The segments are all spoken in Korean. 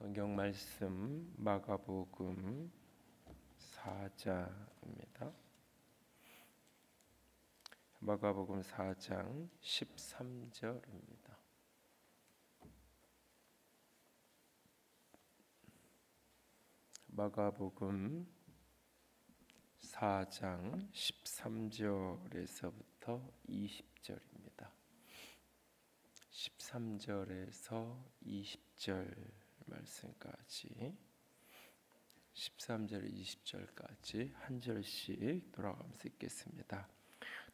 성경 말씀 마가복음 4장입니다. 마가복음 4장 13절입니다. 마가복음 4장 13절에서부터 20절입니다. 13절에서 20절 말씀까지 13절 20절까지 한 절씩 돌아가면서 읽겠습니다.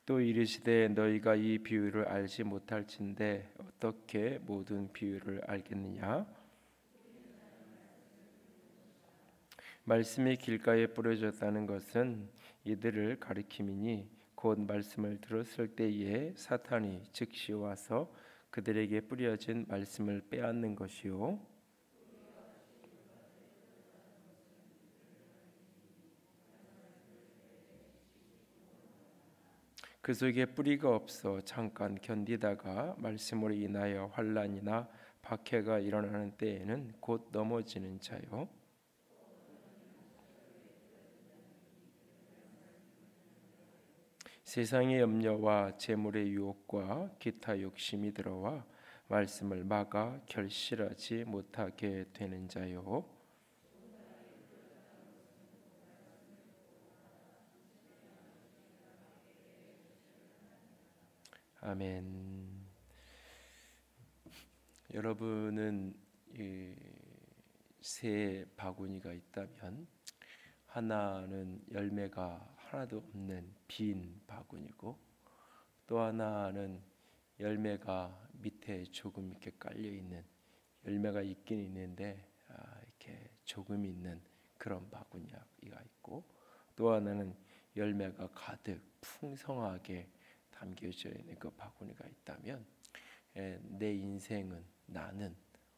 또 이르시되 너희가 이 비유를 알지 못할진대 어떻게 모든 비유를 알겠느냐? 말씀이 길가에 뿌려졌다는 것은 이들을 가리킴이니 곧 말씀을 들었을 때에 사탄이 즉시 와서 그들에게 뿌려진 말씀을 빼앗는 것이요 그 속에 뿌리가 없어 잠깐 견디다가 말씀으로 인하여 환난이나 박해가 일어나는 때에는 곧 넘어지는 자요 세상의 염려와 재물의 유혹과 기타 욕심이 들어와 말씀을 막아 결실하지 못하게 되는 자요 아멘. 여러분은 세 바구니가 있다면 하나는 열매가 하나도 없는 빈 바구니고 또 하나는 열매가 밑에 조금 이렇게 깔려 있는 열매가 있긴 있는데 이렇게 조금 있는 그런 바구니가 있고 또 하나는 열매가 가득 풍성하게 담겨져 있는 그 바구니가 있다면 내 인생은 나는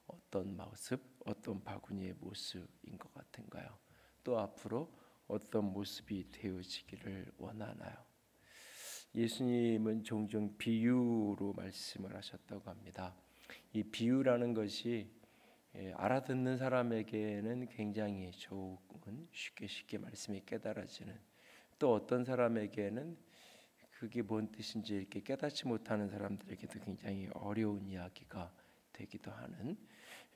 어떤 모습, 어떤 바구니의 모습인 것 같은가요? 또 앞으로 어떤 모습이 되어지기를 원하나요? 예수님은 종종 비유로 말씀을 하셨다고 합니다. 이 비유라는 것이 알아듣는 사람에게는 굉장히 좋은 쉽게 말씀이 깨달아지는 또 어떤 사람에게는 그게 뭔 뜻인지 이렇게 깨닫지 못하는 사람들에게도 굉장히 어려운 이야기가 되기도 하는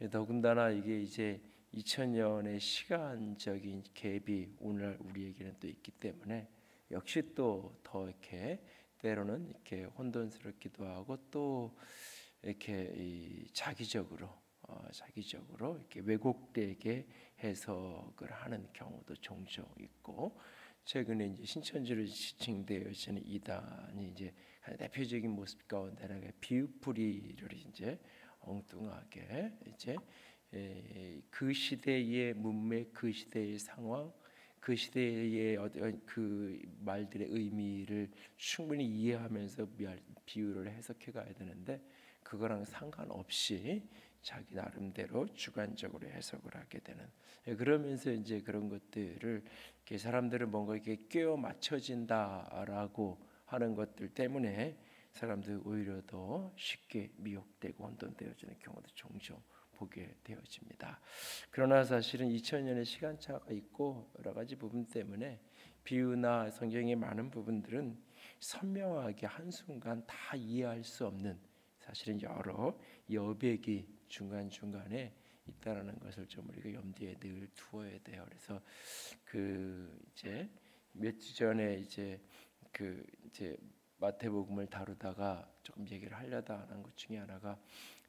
더군다나 이게 이제 2000년의 시간적인 갭이 오늘 우리에게는 또 있기 때문에 역시 또 더 이렇게 때로는 이렇게 혼돈스럽기도 하고 또 이렇게 자기적으로 이렇게 왜곡되게 해석을 하는 경우도 종종 있고 최근에 이제 신천지로 지칭되어지는 이단이 이제 대표적인 모습 가운데 하나가 비유풀이를 이제 엉뚱하게 이제 그 시대의 문맥, 그 시대의 상황, 그 시대의 어떤 그 말들의 의미를 충분히 이해하면서 비유를 해석해 가야 되는데 그거랑 상관없이 자기 나름대로 주관적으로 해석을 하게 되는 그러면서 이제 그런 것들을 이렇게 사람들은 뭔가 이렇게 꿰어 맞춰진다라고 하는 것들 때문에 사람들 오히려 더 쉽게 미혹되고 혼돈되어지는 경우도 종종 보게 되어집니다. 그러나 사실은 2000년의 시간차가 있고 여러 가지 부분 때문에 비유나 성경의 많은 부분들은 선명하게 한순간 다 이해할 수 없는 사실은 여러 여백이 중간중간에 있다라는 것을 좀 우리가 염두에 늘 두어야 돼요. 그래서 그 이제 몇 주 전에 이제 마태복음을 다루다가 조금 얘기를 하려다 하는 것 중에 하나가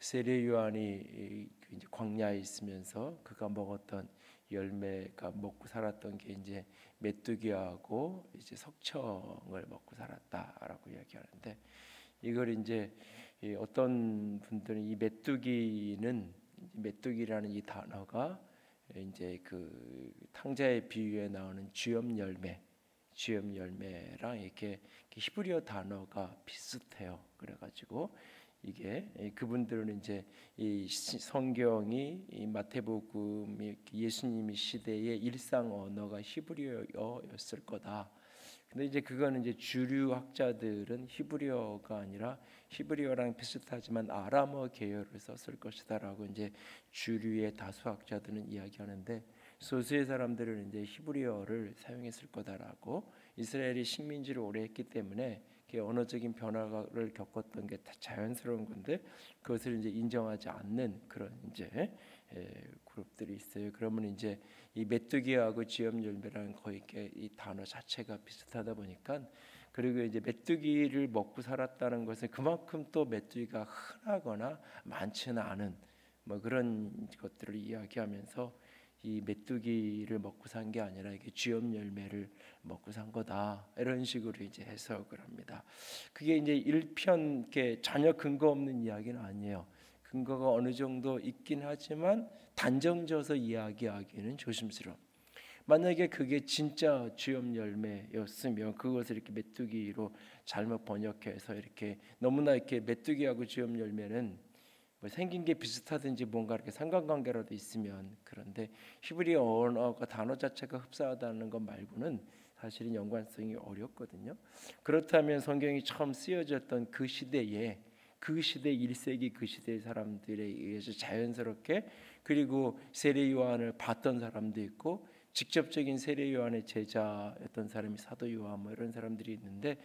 세례 요한이 이제 광야에 있으면서 그가 먹었던 열매가 먹고 살았던 게 이제 메뚜기하고 이제 석청을 먹고 살았다라고 이야기하는데 이걸 이제 어떤 분들은 이 메뚜기라는 이 단어가 이제 그 탕자의 비유에 나오는 쥐염 열매랑 이렇게 히브리어 단어가 비슷해요. 그래가지고 이게 그분들은 이제 이 성경이 이 마태복음이 예수님이 시대의 일상 언어가 히브리어였을 거다. 근데 이제 그거는 이제 주류 학자들은 히브리어가 아니라 히브리어랑 비슷하지만 아람어 계열을 썼을 것이다라고 이제 주류의 다수 학자들은 이야기하는데, 소수의 사람들은 이제 히브리어를 사용했을 거다라고. 이스라엘이 식민지를 오래 했기 때문에 언어적인 변화를 겪었던 게 다 자연스러운 건데, 그것을 이제 인정하지 않는 그런 이제 그룹들이 있어요. 그러면 이제 이 메뚜기하고 지엽열매라는 거의 이 단어 자체가 비슷하다 보니까, 그리고 이제 메뚜기를 먹고 살았다는 것은 그만큼 또 메뚜기가 흔하거나 많지는 않은 뭐 그런 것들을 이야기하면서, 이 메뚜기를 먹고 산 게 아니라 이게 쥐업 열매를 먹고 산 거다, 이런 식으로 이제 해석을 합니다. 그게 이제 일편 이렇게 전혀 근거 없는 이야기는 아니에요. 근거가 어느 정도 있긴 하지만 단정져서 이야기하기는 조심스러워. 만약에 그게 진짜 쥐업 열매였으면 그것을 이렇게 메뚜기로 잘못 번역해서 이렇게 너무나 이렇게 메뚜기하고 쥐업 열매는 뭐 생긴 게 비슷하든지 뭔가 이렇게 상관관계라도 있으면, 그런데 히브리어 언어가 단어 자체가 흡사하다는 것 말고는 사실은 연관성이 어렵거든요. 그렇다면 성경이 처음 쓰여졌던 그 시대에, 그 시대 1세기 그 시대의 사람들에 의해서 자연스럽게, 그리고 세례 요한을 봤던 사람도 있고 직접적인 세례 요한의 제자였던 사람이 사도 요한 뭐 이런 사람들이 있는데,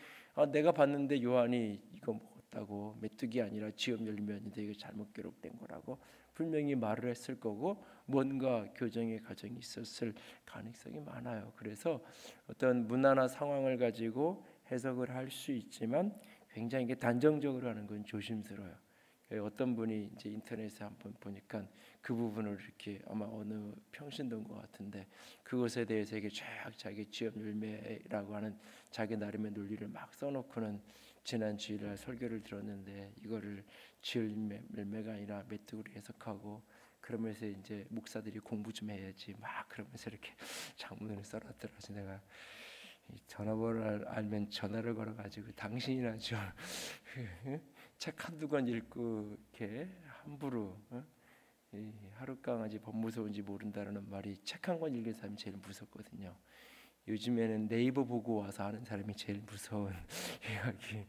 내가 봤는데 요한이 이거 먹었다고, 메뚜기 아니라 쥐업 열매인데 이거 잘못 기록된 거라고 분명히 말을 했을 거고, 뭔가 교정의 과정이 있었을 가능성이 많아요. 그래서 어떤 문화나 상황을 가지고 해석을 할 수 있지만 굉장히 이게 단정적으로 하는 건 조심스러워요. 어떤 분이 이제 인터넷에 한번 보니까 그 부분을 이렇게 아마 어느 평신도인 것 같은데, 그것에 대해서 이게 쫙 자기 쥐업 열매라고 하는 자기 나름의 논리를 막 써놓고는 지난 주일날 설교를 들었는데, 이거를 쥐업 열매가 아니라 메뚜기로 해석하고, 그러면서 이제 목사들이 공부 좀 해야지 막 그러면서 이렇게 장문을 써놨더라고요. 내가 전화번호를 알면 전화를 걸어가지고 당신이나 좀 책 한두 권 읽고 이렇게 함부로 이 하루 강아지 법 무서운지 모른다라는 말이, 책 한 권 읽은 사람이 제일 무섭거든요. 요즘에는 네이버 보고 와서 하는 사람이 제일 무서운 이야기.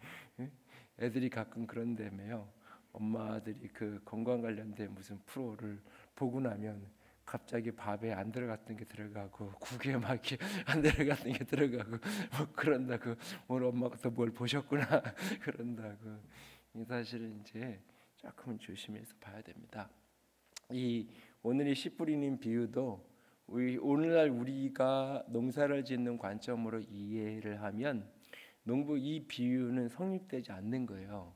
애들이 가끔 그런다며요. 엄마들이 그 건강 관련된 무슨 프로를 보고 나면 갑자기 밥에 안 들어갔던 게 들어가고 국에 막 이렇게 안 들어갔던 게 들어가고 뭐 그런다고, 오늘 엄마가 또 뭘 보셨구나 그런다고. 사실은 이제 조금 조심해서 봐야 됩니다. 이 오늘의 씨 뿌리는 비유도 오늘날 우리가 농사를 짓는 관점으로 이해를 하면 농부 이 비유는 성립되지 않는 거예요.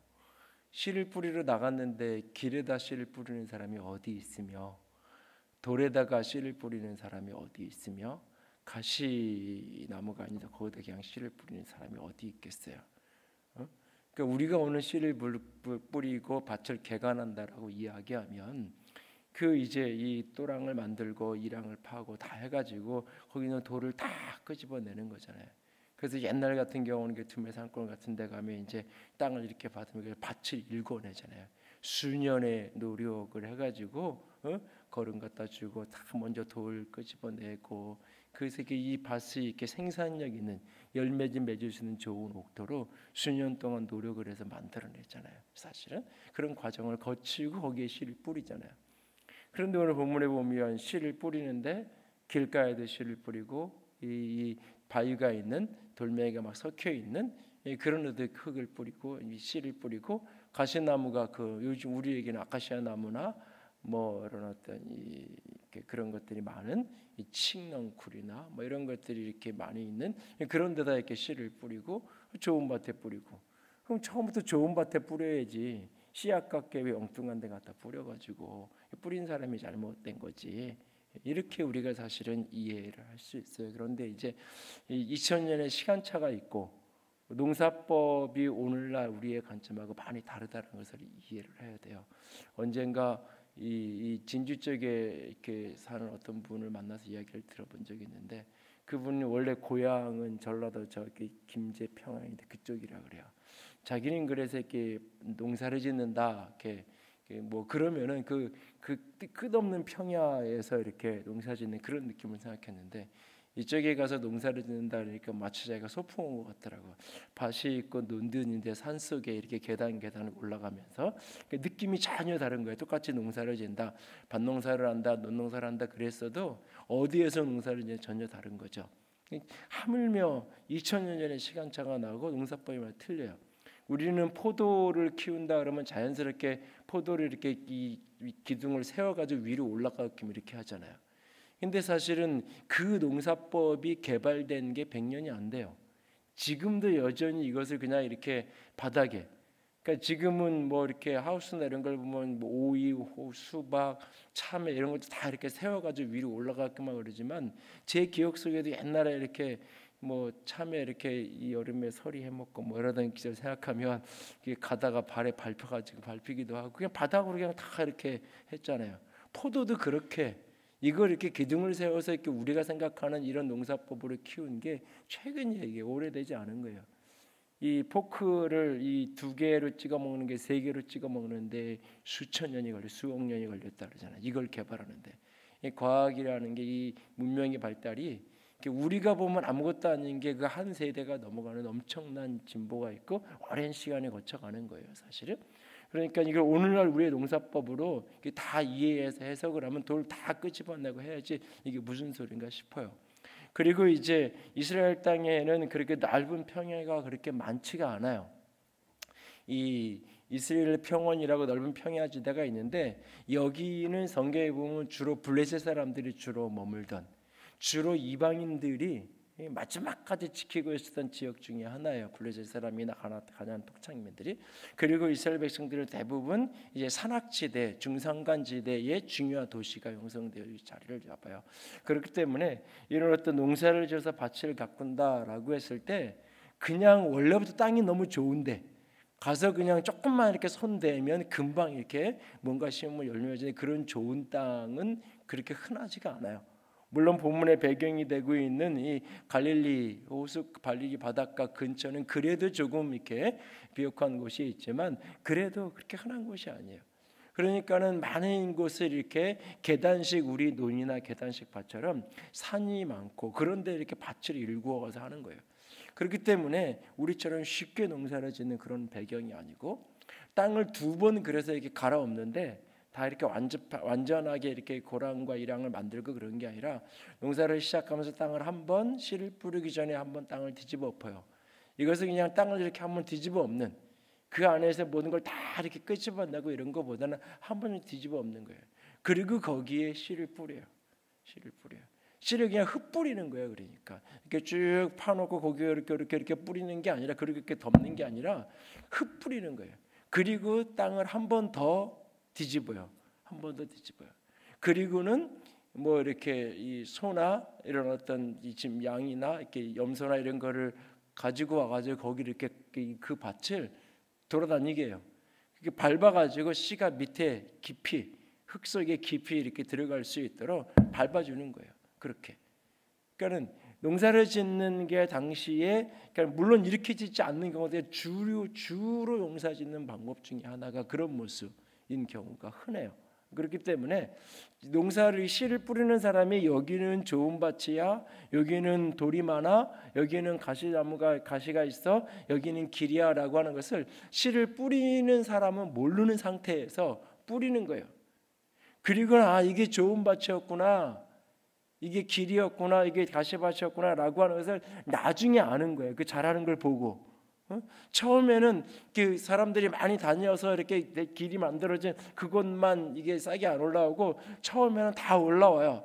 씨를 뿌리러 나갔는데 길에다 씨를 뿌리는 사람이 어디 있으며, 돌에다가 씨를 뿌리는 사람이 어디 있으며, 가시나무가 아니다 거기다 그냥 씨를 뿌리는 사람이 어디 있겠어요? 그러니까 우리가 오늘 씨를 뿌리고 밭을 개간한다라고 이야기하면, 그 이제 이 또랑을 만들고 이랑을 파고 다 해가지고 거기는 돌을 다 끄집어내는 거잖아요. 그래서 옛날 같은 경우는 두메 산골 같은 데 가면 이제 땅을 이렇게 받으면 밭을 일궈내잖아요. 수년의 노력을 해가지고 거름 갖다 주고 다 먼저 돌 끄집어내고, 그래서 이 밭이 이렇게 생산력 있는 열매 좀 맺을 수 있는 좋은 옥토로 수년 동안 노력을 해서 만들어냈잖아요. 사실은 그런 과정을 거치고 거기에 씨를 뿌리잖아요. 그런데 오늘 본문에 보면 씨를 뿌리는데 길가에도 씨를 뿌리고 이 바위가 있는 돌멩이가 막 섞여 있는 그런 데도 흙을 뿌리고 이 씨를 뿌리고, 가시나무가 요즘 우리에게는 아카시아 나무나 뭐 이런 어떤 그런 것들이 많은 이 칡넝쿨이나 뭐 이런 것들이 이렇게 많이 있는 그런 데다 이렇게 씨를 뿌리고 좋은 밭에 뿌리고, 그럼 처음부터 좋은 밭에 뿌려야지 씨 아깝게 왜 엉뚱한 데 갖다 뿌려가지고 뿌린 사람이 잘못된 거지, 이렇게 우리가 사실은 이해를 할 수 있어요. 그런데 이제 2000년의 시간차가 있고 농사법이 오늘날 우리의 관점하고 많이 다르다는 것을 이해를 해야 돼요. 언젠가 이 진주 쪽에 이렇게 사는 어떤 분을 만나서 이야기를 들어본 적이 있는데, 그분이 원래 고향은 전라도 저기 김제 평안인데 그쪽이라 그래요. 자기는 그래서 이렇게 농사를 짓는다 이렇게 뭐 그러면은 그 끝없는 평야에서 이렇게 농사짓는 그런 느낌을 생각했는데, 이쪽에 가서 농사를 짓는다 그러니까 마치 자기가 소풍 온 것 같더라고. 밭이 있고 논든인데 산 속에 이렇게 계단을 올라가면서 느낌이 전혀 다른 거예요. 똑같이 농사를 짓는다, 밭농사를 한다, 논농사를 한다 그랬어도 어디에서 농사를 짓는지 전혀 다른 거죠. 하물며 2000년 전에 시간차가 나고 농사법이 많이 틀려요. 우리는 포도를 키운다 그러면 자연스럽게 포도를 이렇게 이 기둥을 세워가지고 위로 올라가게끔 이렇게 하잖아요. 근데 사실은 그 농사법이 개발된 게 100년이 안 돼요. 지금도 여전히 이것을 그냥 이렇게 바닥에, 그러니까 지금은 뭐 이렇게 하우스나 이런 걸 보면 뭐 오이, 수박, 참외 이런 것도 다 이렇게 세워가지고 위로 올라가게만 그러지만 제 기억 속에도 옛날에 이렇게 뭐 참외 이렇게 이 여름에 서리 해먹고 뭐 이러던 기절 생각하면 가다가 발에 밟히기도 하고 그냥 바닥으로 그냥 다 이렇게 했잖아요. 포도도 그렇게 이걸 이렇게 기둥을 세워서 이렇게 우리가 생각하는 이런 농사법으로 키운 게 최근 얘기예요. 오래되지 않은 거예요. 이 포크를 이 2개로 찍어 먹는 게 3개로 찍어 먹는데 수천 년이 걸려, 수억 년이 걸렸다 그러잖아요. 이걸 개발하는데 이 과학이라는 게 이 문명의 발달이 우리가 보면 아무것도 아닌 게 그 한 세대가 넘어가는 엄청난 진보가 있고 오랜 시간에 거쳐가는 거예요, 사실은. 그러니까 이걸 오늘날 우리의 농사법으로 다 이해해서 해석을 하면 돌 다 끄집어내고 해야지 이게 무슨 소린가 싶어요. 그리고 이제 이스라엘 땅에는 그렇게 넓은 평야가 그렇게 많지가 않아요. 이 이스라엘 평원이라고 넓은 평야지대가 있는데 여기는 성경에 보면 주로 블레셋 사람들이 주로 머물던, 주로 이방인들이 마지막까지 지키고 있었던 지역 중에 하나예요. 블레셋 사람이나 가나안 토착민들이. 그리고 이스라엘 백성들은 대부분 이제 산악지대, 중산간지대의 중요한 도시가 형성되어 자리를 잡아요. 그렇기 때문에 이런 어떤 농사를 지어서 밭을 가꾼다라고 했을 때 그냥 원래부터 땅이 너무 좋은데 가서 그냥 조금만 이렇게 손대면 금방 이렇게 뭔가 심으면 열매지는 그런 좋은 땅은 그렇게 흔하지가 않아요. 물론 본문의 배경이 되고 있는 이 갈릴리 호수 갈릴리 바닷가 근처는 그래도 조금 이렇게 비옥한 곳이 있지만 그래도 그렇게 흔한 곳이 아니에요. 그러니까는 많은 곳을 이렇게 계단식 우리 논이나 계단식 밭처럼 산이 많고 그런데 이렇게 밭을 일구어서 하는 거예요. 그렇기 때문에 우리처럼 쉽게 농사를 짓는 그런 배경이 아니고 땅을 2번 그래서 이렇게 갈아엎는데 다 이렇게 완전하게 이렇게 고랑과 이랑을 만들고 그런 게 아니라 농사를 시작하면서 땅을 한번 씨를 뿌리기 전에 한번 땅을 뒤집어 엎어요. 이것은 그냥 땅을 이렇게 한번 뒤집어 엎는 그 안에서 모든 걸 다 이렇게 끄집어내고 이런 것보다는 한번 뒤집어 엎는 거예요. 그리고 거기에 씨를 뿌려요. 씨를 그냥 흙 뿌리는 거예요. 그러니까 이렇게 쭉 파놓고 거기에 이렇게 뿌리는 게 아니라 그렇게 이렇게 덮는 게 아니라 흙 뿌리는 거예요. 그리고 땅을 한 번 더 뒤집어요. 한 번 더 뒤집어요. 그리고는 뭐 이렇게 이 소나 이런 어떤 이 지금 양이나 이렇게 염소나 이런 거를 가지고 와가지고 거기 이렇게 그 밭을 돌아다니게 해요. 이렇게 밟아가지고 씨가 밑에 깊이 흙 속에 깊이 이렇게 들어갈 수 있도록 밟아주는 거예요. 그렇게. 그러니까는 농사를 짓는 게 당시에 그러니까 물론 이렇게 짓지 않는 경우도 주로 농사 짓는 방법 중에 하나가 그런 모습인 경우가 흔해요. 그렇기 때문에 농사를 씨를 뿌리는 사람이 여기는 좋은 밭이야, 여기는 돌이 많아, 여기는 가시가 있어, 여기는 길이야라고 하는 것을 씨를 뿌리는 사람은 모르는 상태에서 뿌리는 거예요. 그리고 이게 좋은 밭이었구나, 이게 길이었구나, 이게 가시밭이었구나라고 하는 것을 나중에 아는 거예요. 그 잘하는 걸 보고. 처음에는 그 사람들이 많이 다녀서 이렇게 길이 만들어진 그곳만 이게 싹이 안 올라오고 처음에는 다 올라와요.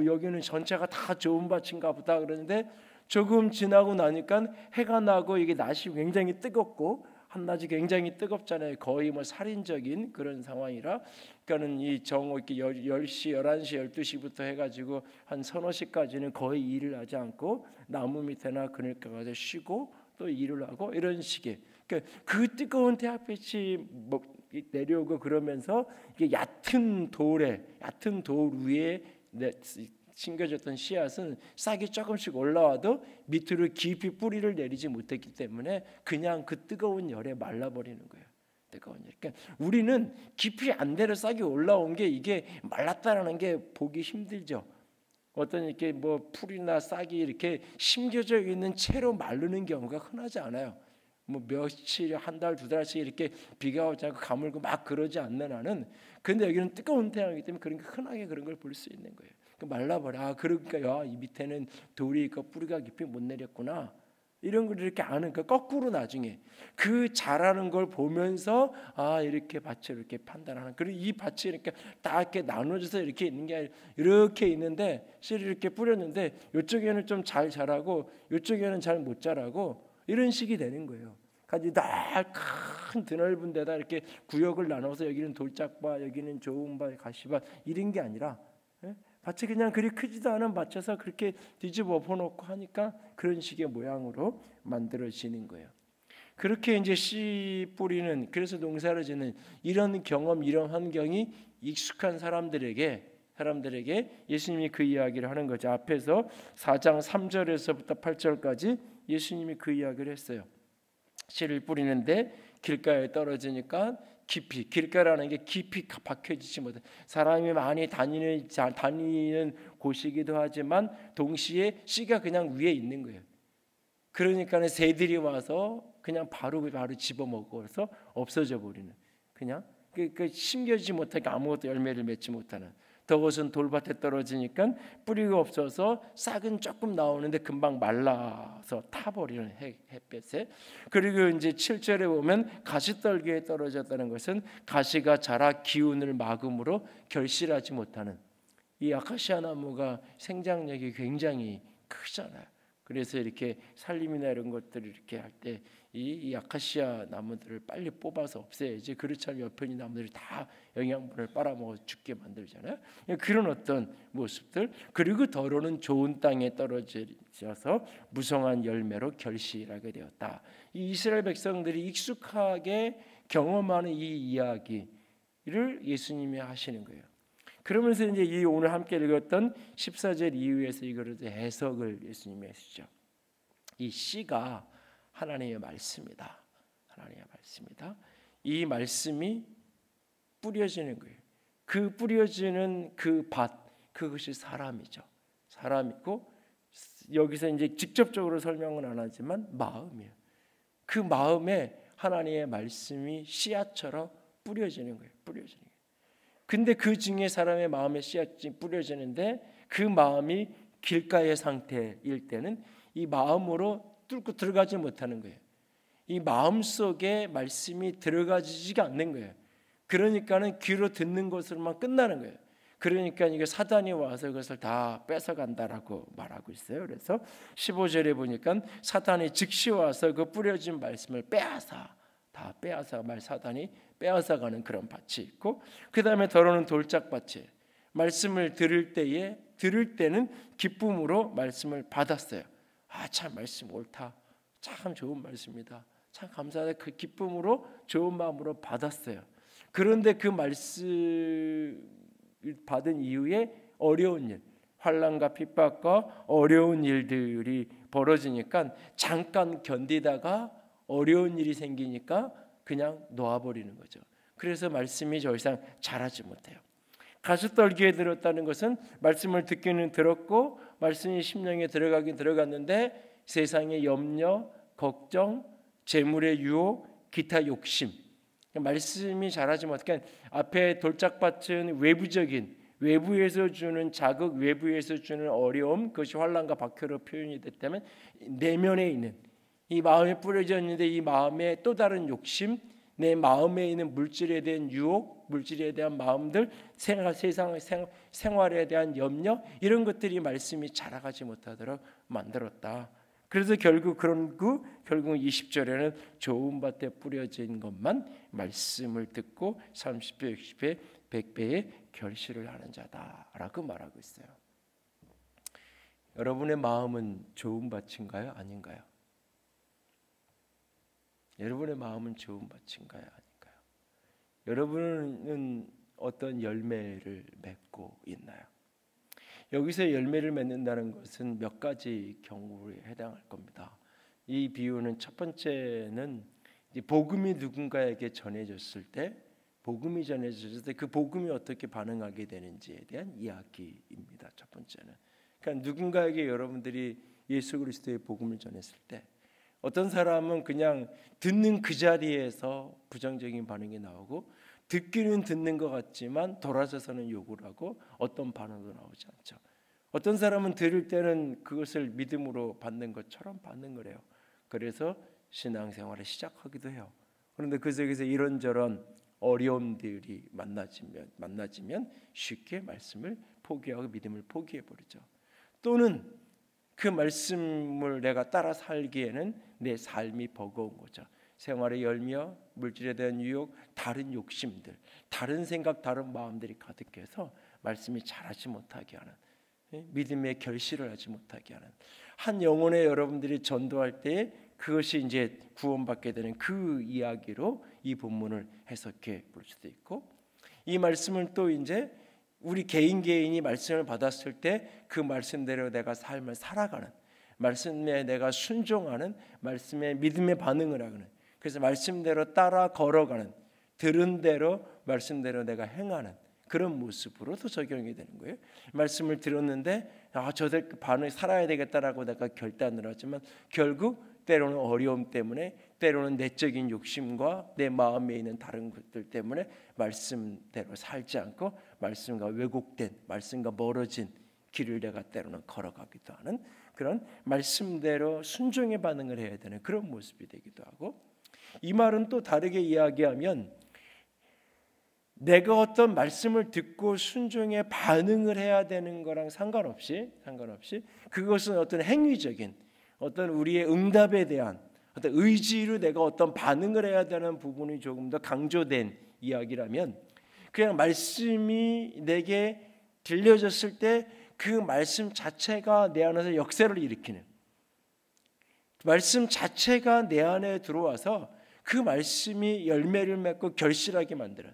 여기는 전체가 다 좋은 밭인가 보다 그러는데 조금 지나고 나니까 해가 나고 이게 낮이 굉장히 뜨겁고 한낮이 굉장히 뜨겁잖아요. 거의 뭐 살인적인 그런 상황이라 그러니까는 이 정오 이렇게 10시, 11시, 12시부터 해가지고 한 서너 시까지는 거의 일을 하지 않고 나무 밑에나 그늘가 가서 쉬고 또 일을 하고 이런 식의 그러니까 그 뜨거운 태양빛이 내려오고 그러면서 이게 얕은 돌 위에 심겨졌던 씨앗은 싹이 조금씩 올라와도 밑으로 깊이 뿌리를 내리지 못했기 때문에 그냥 그 뜨거운 열에 말라버리는 거예요. 뜨거운 열. 그러니까 우리는 깊이 안 내려 싹이 올라온 게 이게 말랐다라는 게 보기 힘들죠. 어떤 이렇게 뭐 풀이나 싹이 이렇게 심겨져 있는 채로 마르는 경우가 흔하지 않아요. 뭐 며칠, 한 달, 두 달씩 이렇게 비가 오지 않고 가물고 막 그러지 않는 한은, 근데 여기는 뜨거운 태양이기 때문에 그런 게 흔하게 그런 걸 볼 수 있는 거예요. 말라버려. 아, 그러니까 야, 이 밑에는 돌이 있고 뿌리가 깊이 못 내렸구나. 이런 걸 이렇게 아는, 그 거꾸로 나중에 그 자라는 걸 보면서 아, 이렇게 밭을 이렇게 판단하는. 그리고 이 밭이 이렇게 다 이렇게 나눠져서 이렇게 있는 게 아니라 이렇게 있는데 씨를 이렇게 뿌렸는데 이쪽에는 좀 잘 자라고 이쪽에는 잘 못 자라고 이런 식이 되는 거예요. 가지 큰 드넓은 데다 이렇게 구역을 나눠서 여기는 돌짝밭, 여기는 좋은 밭, 가시밭 이런 게 아니라, 밭이 그냥 그리 크지도 않은 밭에서 그렇게 뒤집어 엎어놓고 하니까 그런 식의 모양으로 만들어지는 거예요. 그렇게 이제 씨 뿌리는, 그래서 농사를 짓는 이런 경험, 이런 환경이 익숙한 사람들에게 예수님이 그 이야기를 하는 거죠. 앞에서 4장 3절에서부터 8절까지 예수님이 그 이야기를 했어요. 씨를 뿌리는데 길가에 떨어지니까 깊이, 길가라는 게 깊이 박혀지지 못해, 사람이 많이 다니는 곳이기도 하지만 동시에 씨가 그냥 위에 있는 거예요. 그러니까 새들이 와서 그냥 바로 집어먹어서 없어져 버리는, 그냥 그 심겨지지 못하게 아무것도 열매를 맺지 못하는. 더것은 돌밭에 떨어지니까 뿌리가 없어서 싹은 조금 나오는데 금방 말라서 타버리는, 햇볕에. 그리고 이제 7절에 보면 가시떨기에 떨어졌다는 것은 가시가 자라 기운을 막음으로 결실하지 못하는, 이 아카시아 나무가 생장력이 굉장히 크잖아요. 그래서 이렇게 살림이나 이런 것들을 이렇게 할 때 이 아카시아 나무들을 빨리 뽑아서 없애야지. 그렇지 않으면 옆에 있는 나무들이 다 영양분을 빨아먹어 죽게 만들잖아요. 그런 어떤 모습들. 그리고 더러는 좋은 땅에 떨어져서 무성한 열매로 결실하게 되었다. 이 이스라엘 백성들이 익숙하게 경험하는 이 이야기를 예수님이 하시는 거예요. 그러면서 이제 이 오늘 함께 읽었던 14절 이후에서 이거를 해석을 예수님이 하시죠. 이 씨가 하나님의 말씀이다. 하나님의 말씀이다. 이 말씀이 뿌려지는 거예요. 그 뿌려지는 그 밭, 그것이 사람이죠. 사람이고, 여기서 이제 직접적으로 설명은 안 하지만 마음이에요. 그 마음에 하나님의 말씀이 씨앗처럼 뿌려지는 거예요. 뿌려지는 거예요. 근데 그 중에 사람의 마음에 씨앗이 뿌려지는데 그 마음이 길가의 상태일 때는 이 마음으로 뚫고 들어가지 못하는 거예요. 이 마음 속에 말씀이 들어가지지가 않는 거예요. 그러니까는 귀로 듣는 것으로만 끝나는 거예요. 그러니까 이게 사단이 와서 그것을 다 뺏어간다라고 말하고 있어요. 그래서 15절에 보니까 사단이 즉시 와서 그 뿌려진 말씀을 다 빼앗아 사단이 빼앗아가는 그런 밭이 있고, 그 다음에 더러는 돌짝밭이, 말씀을 들을 때는 기쁨으로 말씀을 받았어요. 아, 참 말씀 옳다, 참 좋은 말씀이다, 참 감사하다, 그 기쁨으로 좋은 마음으로 받았어요. 그런데 그 말씀 받은 이후에 어려운 일, 환난과 핍박과 어려운 일들이 벌어지니까 잠깐 견디다가 어려운 일이 생기니까 그냥 놓아버리는 거죠. 그래서 말씀이 더 이상 자라지 못해요. 가시떨기에 들었다는 것은 말씀을 듣기는 들었고 말씀이 심령에 들어가긴 들어갔는데 세상의 염려, 걱정, 재물의 유혹, 기타 욕심, 말씀이 자라지 못하니까 앞에 돌짝밭은 외부에서 주는 자극, 외부에서 주는 어려움, 그것이 환난과 박해로 표현이 됐다면 내면에 있는 이 마음에 뿌려져 있는데 이 마음의 또 다른 욕심, 내 마음에 있는 물질에 대한 유혹, 물질에 대한 마음들, 생활에 대한 염려, 이런 것들이 말씀이 자라가지 못하도록 만들었다. 그래서 결국 20절에는 좋은 밭에 뿌려진 것만 말씀을 듣고 30배, 60배, 100배의 결실을 하는 자다라고 말하고 있어요. 여러분의 마음은 좋은 밭인가요? 아닌가요? 여러분의 마음은 좋은 밭인가요? 아닌가요? 여러분은 어떤 열매를 맺고 있나요? 여기서 열매를 맺는다는 것은 몇 가지 경우에 해당할 겁니다. 이 비유는 첫 번째는 복음이 누군가에게 전해졌을 때, 그 복음이 어떻게 반응하게 되는지에 대한 이야기입니다. 첫 번째는. 그러니까 누군가에게 여러분들이 예수 그리스도의 복음을 전했을 때 어떤 사람은 그냥 듣는 그 자리에서 부정적인 반응이 나오고 듣기는 듣는 것 같지만 돌아서서는 욕을 하고 어떤 반응도 나오지 않죠. 어떤 사람은 들을 때는 그것을 믿음으로 받는 것처럼 받는 거래요. 그래서 신앙생활을 시작하기도 해요. 그런데 그 속에서 이런저런 어려움들이 만나지면 쉽게 말씀을 포기하고 믿음을 포기해버리죠. 또는 그 말씀을 내가 따라 살기에는 내 삶이 버거운 거죠. 생활의 열며 물질에 대한 유혹, 다른 욕심들, 다른 생각, 다른 마음들이 가득해서 말씀이 잘하지 못하게 하는, 믿음의 결실을 하지 못하게 하는 한 영혼에 여러분들이 전도할 때 그것이 이제 구원받게 되는 그 이야기로 이 본문을 해석해 볼 수도 있고, 이 말씀을 또 이제 우리 개인이 말씀을 받았을 때 그 말씀대로 내가 삶을 살아가는, 말씀에 내가 순종하는, 말씀에 믿음의 반응을 하는, 그래서 말씀대로 따라 걸어가는, 들은 대로 말씀대로 내가 행하는 그런 모습으로도 적용이 되는 거예요. 말씀을 들었는데 저들 반응 살아야 되겠다라고 내가 결단을 하지만 결국 때로는 어려움 때문에, 때로는 내적인 욕심과 내 마음에 있는 다른 것들 때문에 말씀대로 살지 않고 말씀과 왜곡된, 말씀과 멀어진 길을 내가 때로는 걸어가기도 하는 그런 말씀대로 순종의 반응을 해야 되는 그런 모습이 되기도 하고, 이 말은 또 다르게 이야기하면 내가 어떤 말씀을 듣고 순종의 반응을 해야 되는 거랑 상관없이 그것은 어떤 행위적인 어떤 우리의 응답에 대한 어떤 의지로 내가 어떤 반응을 해야 되는 부분이 조금 더 강조된 이야기라면, 그냥 말씀이 내게 들려졌을 때 그 말씀 자체가 내 안에서 역사를 일으키는, 말씀 자체가 내 안에 들어와서 그 말씀이 열매를 맺고 결실하게 만드는,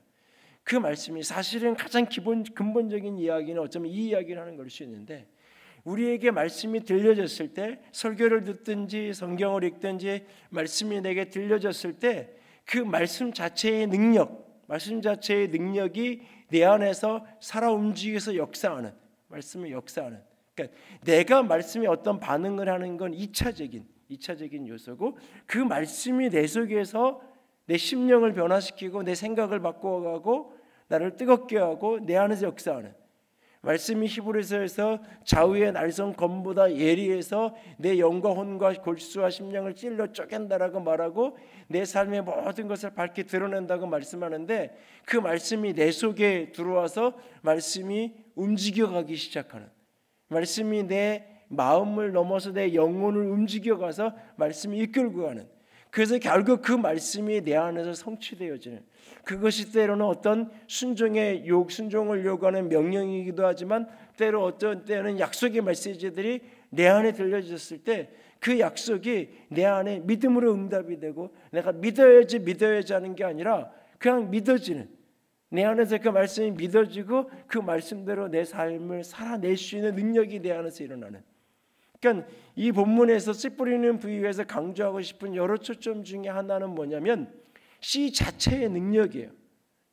그 말씀이 사실은 가장 근본적인 이야기는 어쩌면 이 이야기를 하는 걸 수 있는데, 우리에게 말씀이 들려졌을 때, 설교를 듣든지 성경을 읽든지 말씀이 내게 들려졌을 때 그 말씀 자체의 능력, 말씀 자체의 능력이 내 안에서 살아 움직여서 역사하는, 말씀을 역사하는, 그러니까 내가 말씀에 어떤 반응을 하는 건 2차적인 요소고, 그 말씀이 내 속에서 내 심령을 변화시키고 내 생각을 바꿔가고 나를 뜨겁게 하고 내 안에서 역사하는, 말씀이 히브리서에서 좌우의 날선 검보다 예리해서 내 영과 혼과 골수와 심령을 찔러 쪼갠다라고 말하고 내 삶의 모든 것을 밝게 드러낸다고 말씀하는데, 그 말씀이 내 속에 들어와서 말씀이 움직여가기 시작하는, 말씀이 내 마음을 넘어서 내 영혼을 움직여가서 말씀이 이끌고 가는, 그래서 결국 그 말씀이 내 안에서 성취되어지는, 그것이 때로는 어떤 순종을 요구하는 명령이기도 하지만 때로 어떤 때는 약속의 메시지들이 내 안에 들려졌을 때 그 약속이 내 안에 믿음으로 응답이 되고 내가 믿어야지 하는 게 아니라 그냥 믿어지는, 내 안에서 그 말씀이 믿어지고 그 말씀대로 내 삶을 살아낼 수 있는 능력이 내 안에서 일어나는. 그러니까 이 본문에서 씨 뿌리는 부위에서 강조하고 싶은 여러 초점 중에 하나는 뭐냐면 씨 자체의 능력이에요.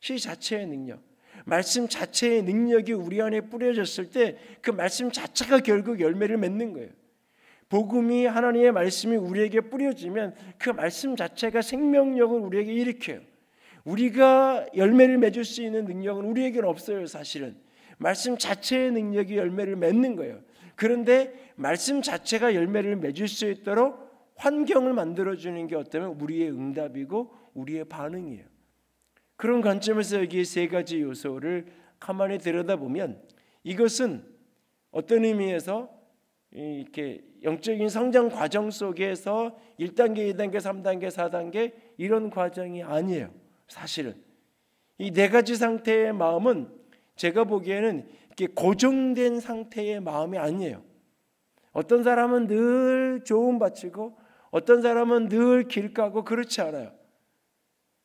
씨 자체의 능력, 말씀 자체의 능력이 우리 안에 뿌려졌을 때 그 말씀 자체가 결국 열매를 맺는 거예요. 복음이, 하나님의 말씀이 우리에게 뿌려지면 그 말씀 자체가 생명력을 우리에게 일으켜요. 우리가 열매를 맺을 수 있는 능력은 우리에게는 없어요. 사실은 말씀 자체의 능력이 열매를 맺는 거예요. 그런데 말씀 자체가 열매를 맺을 수 있도록 환경을 만들어주는 게 어쩌면 우리의 응답이고 우리의 반응이에요. 그런 관점에서 여기 세 가지 요소를 가만히 들여다보면 이것은 어떤 의미에서 이렇게 영적인 성장 과정 속에서 1단계, 2단계, 3단계, 4단계 이런 과정이 아니에요. 사실은 이 네 가지 상태의 마음은 제가 보기에는 이렇게 고정된 상태의 마음이 아니에요. 어떤 사람은 늘 좋음 바치고 어떤 사람은 늘 길 까고 그렇지 않아요.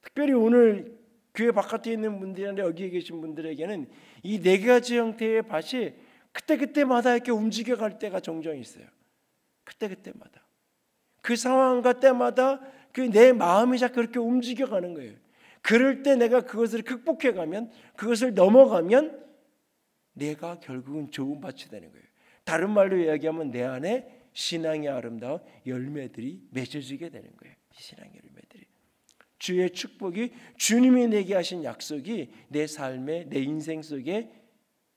특별히 오늘 교회 바깥에 있는 분들이나 여기 계신 분들에게는 이 네 가지 형태의 밭이 그때마다 이렇게 움직여갈 때가 종종 있어요. 그때마다 그 상황과 때마다 그 내 마음이 자꾸 그렇게 움직여가는 거예요. 그럴 때 내가 그것을 극복해가면, 그것을 넘어가면 내가 결국은 좋은 밭이 되는 거예요. 다른 말로 이야기하면 내 안에 신앙의 아름다운 열매들이 맺어지게 되는 거예요. 신앙의 열매들이. 주의 축복이, 주님이 내게 하신 약속이 내 삶에, 내 인생 속에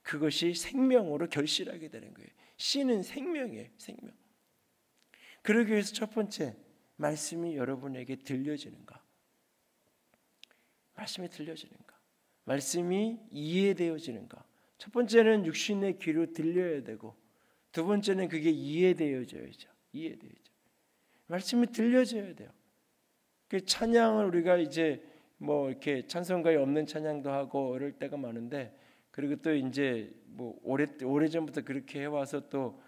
그것이 생명으로 결실하게 되는 거예요. 씨는 생명이에요. 생명. 그러기 위해서 첫 번째, 말씀이 여러분에게 들려지는가? 말씀이 들려지는가? 말씀이 이해되어지는가? 첫 번째는 육신의 귀로 들려야 되고, 두 번째는 그게 이해되어져야죠. 이해되어져. 말씀이 들려져야 돼요. 그 찬양을 우리가 이제 뭐 이렇게 찬송가에 없는 찬양도 하고 이럴 때가 많은데, 그리고 또 이제 뭐 오래전부터 그렇게 해와서 또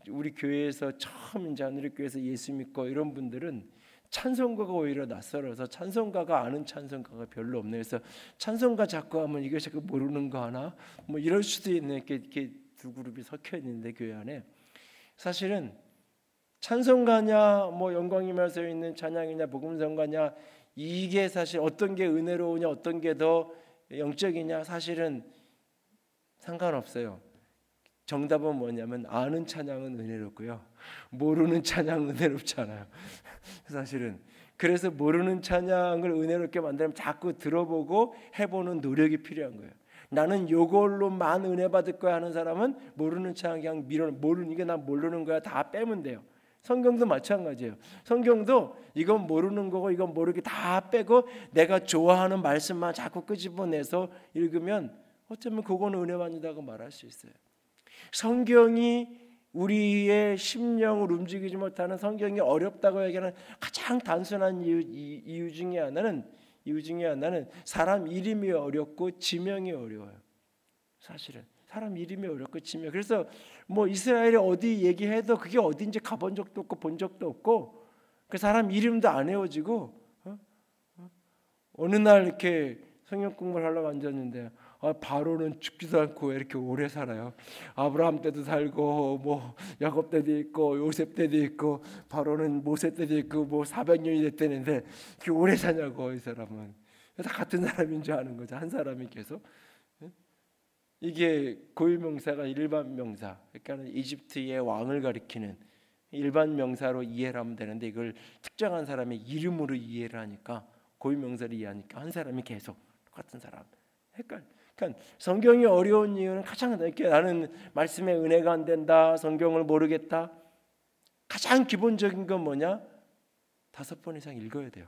우리 교회에서 처음 이제 하늘교회에서 예수 믿고 이런 분들은 찬송가가 오히려 낯설어서 찬송가가 아는 찬송가가 별로 없네. 그래서 찬송가 자꾸 하면 이게 자꾸 모르는 거 하나 뭐 이럴 수도 있는, 이렇게 두 그룹이 섞여 있는데, 교회 안에 사실은 찬송가냐 뭐 영광이며 서 있는 찬양이냐 복음성가냐, 이게 사실 어떤 게 은혜로우냐 어떤 게 더 영적이냐 사실은 상관없어요. 정답은 뭐냐면 아는 찬양은 은혜롭고요, 모르는 찬양은 은혜롭지 않아요. 사실은 그래서 모르는 찬양을 은혜롭게 만들면 자꾸 들어보고 해보는 노력이 필요한 거예요. 나는 요걸로만 은혜 받을 거야 하는 사람은 모르는 찬양 그냥 모르는, 이게 난 모르는 거야 다 빼면 돼요. 성경도 마찬가지예요. 성경도 이건 모르는 거고 이건 모르게 다 빼고 내가 좋아하는 말씀만 자꾸 끄집어내서 읽으면 어쩌면 그거는 은혜 받는다고 말할 수 있어요. 성경이 우리의 심령을 움직이지 못하는, 성경이 어렵다고 얘기하는 가장 단순한 이유 중에 하나는 사람 이름이 어렵고 지명이 어려워요. 사실은 사람 이름이 어렵고 지명. 그래서 뭐 이스라엘이 어디 얘기해도 그게 어딘지 가본 적도 없고 본 적도 없고, 그 사람 이름도 안 외워지고, 어느 날 이렇게 성경 공부를 하려고 앉았는데 바로는 죽지도 않고 왜 이렇게 오래 살아요? 아브라함 때도 살고 뭐 야곱 때도 있고 요셉 때도 있고 바로는 모세 때도 있고 뭐 400년이 됐다는데 이렇게 오래 사냐고, 이 사람은. 다 같은 사람인 줄 아는 거죠. 한 사람이 계속. 이게 고유명사가 일반 명사, 그러니까 이집트의 왕을 가리키는 일반 명사로 이해를 하면 되는데, 이걸 특정한 사람의 이름으로 이해를 하니까, 고유명사를 이해하니까 한 사람이 계속 똑같은 사람. 그러니까 성경이 어려운 이유는 가장, 이렇게 나는 말씀에 은혜가 안 된다, 성경을 모르겠다, 가장 기본적인 건 뭐냐? 5번 이상 읽어야 돼요.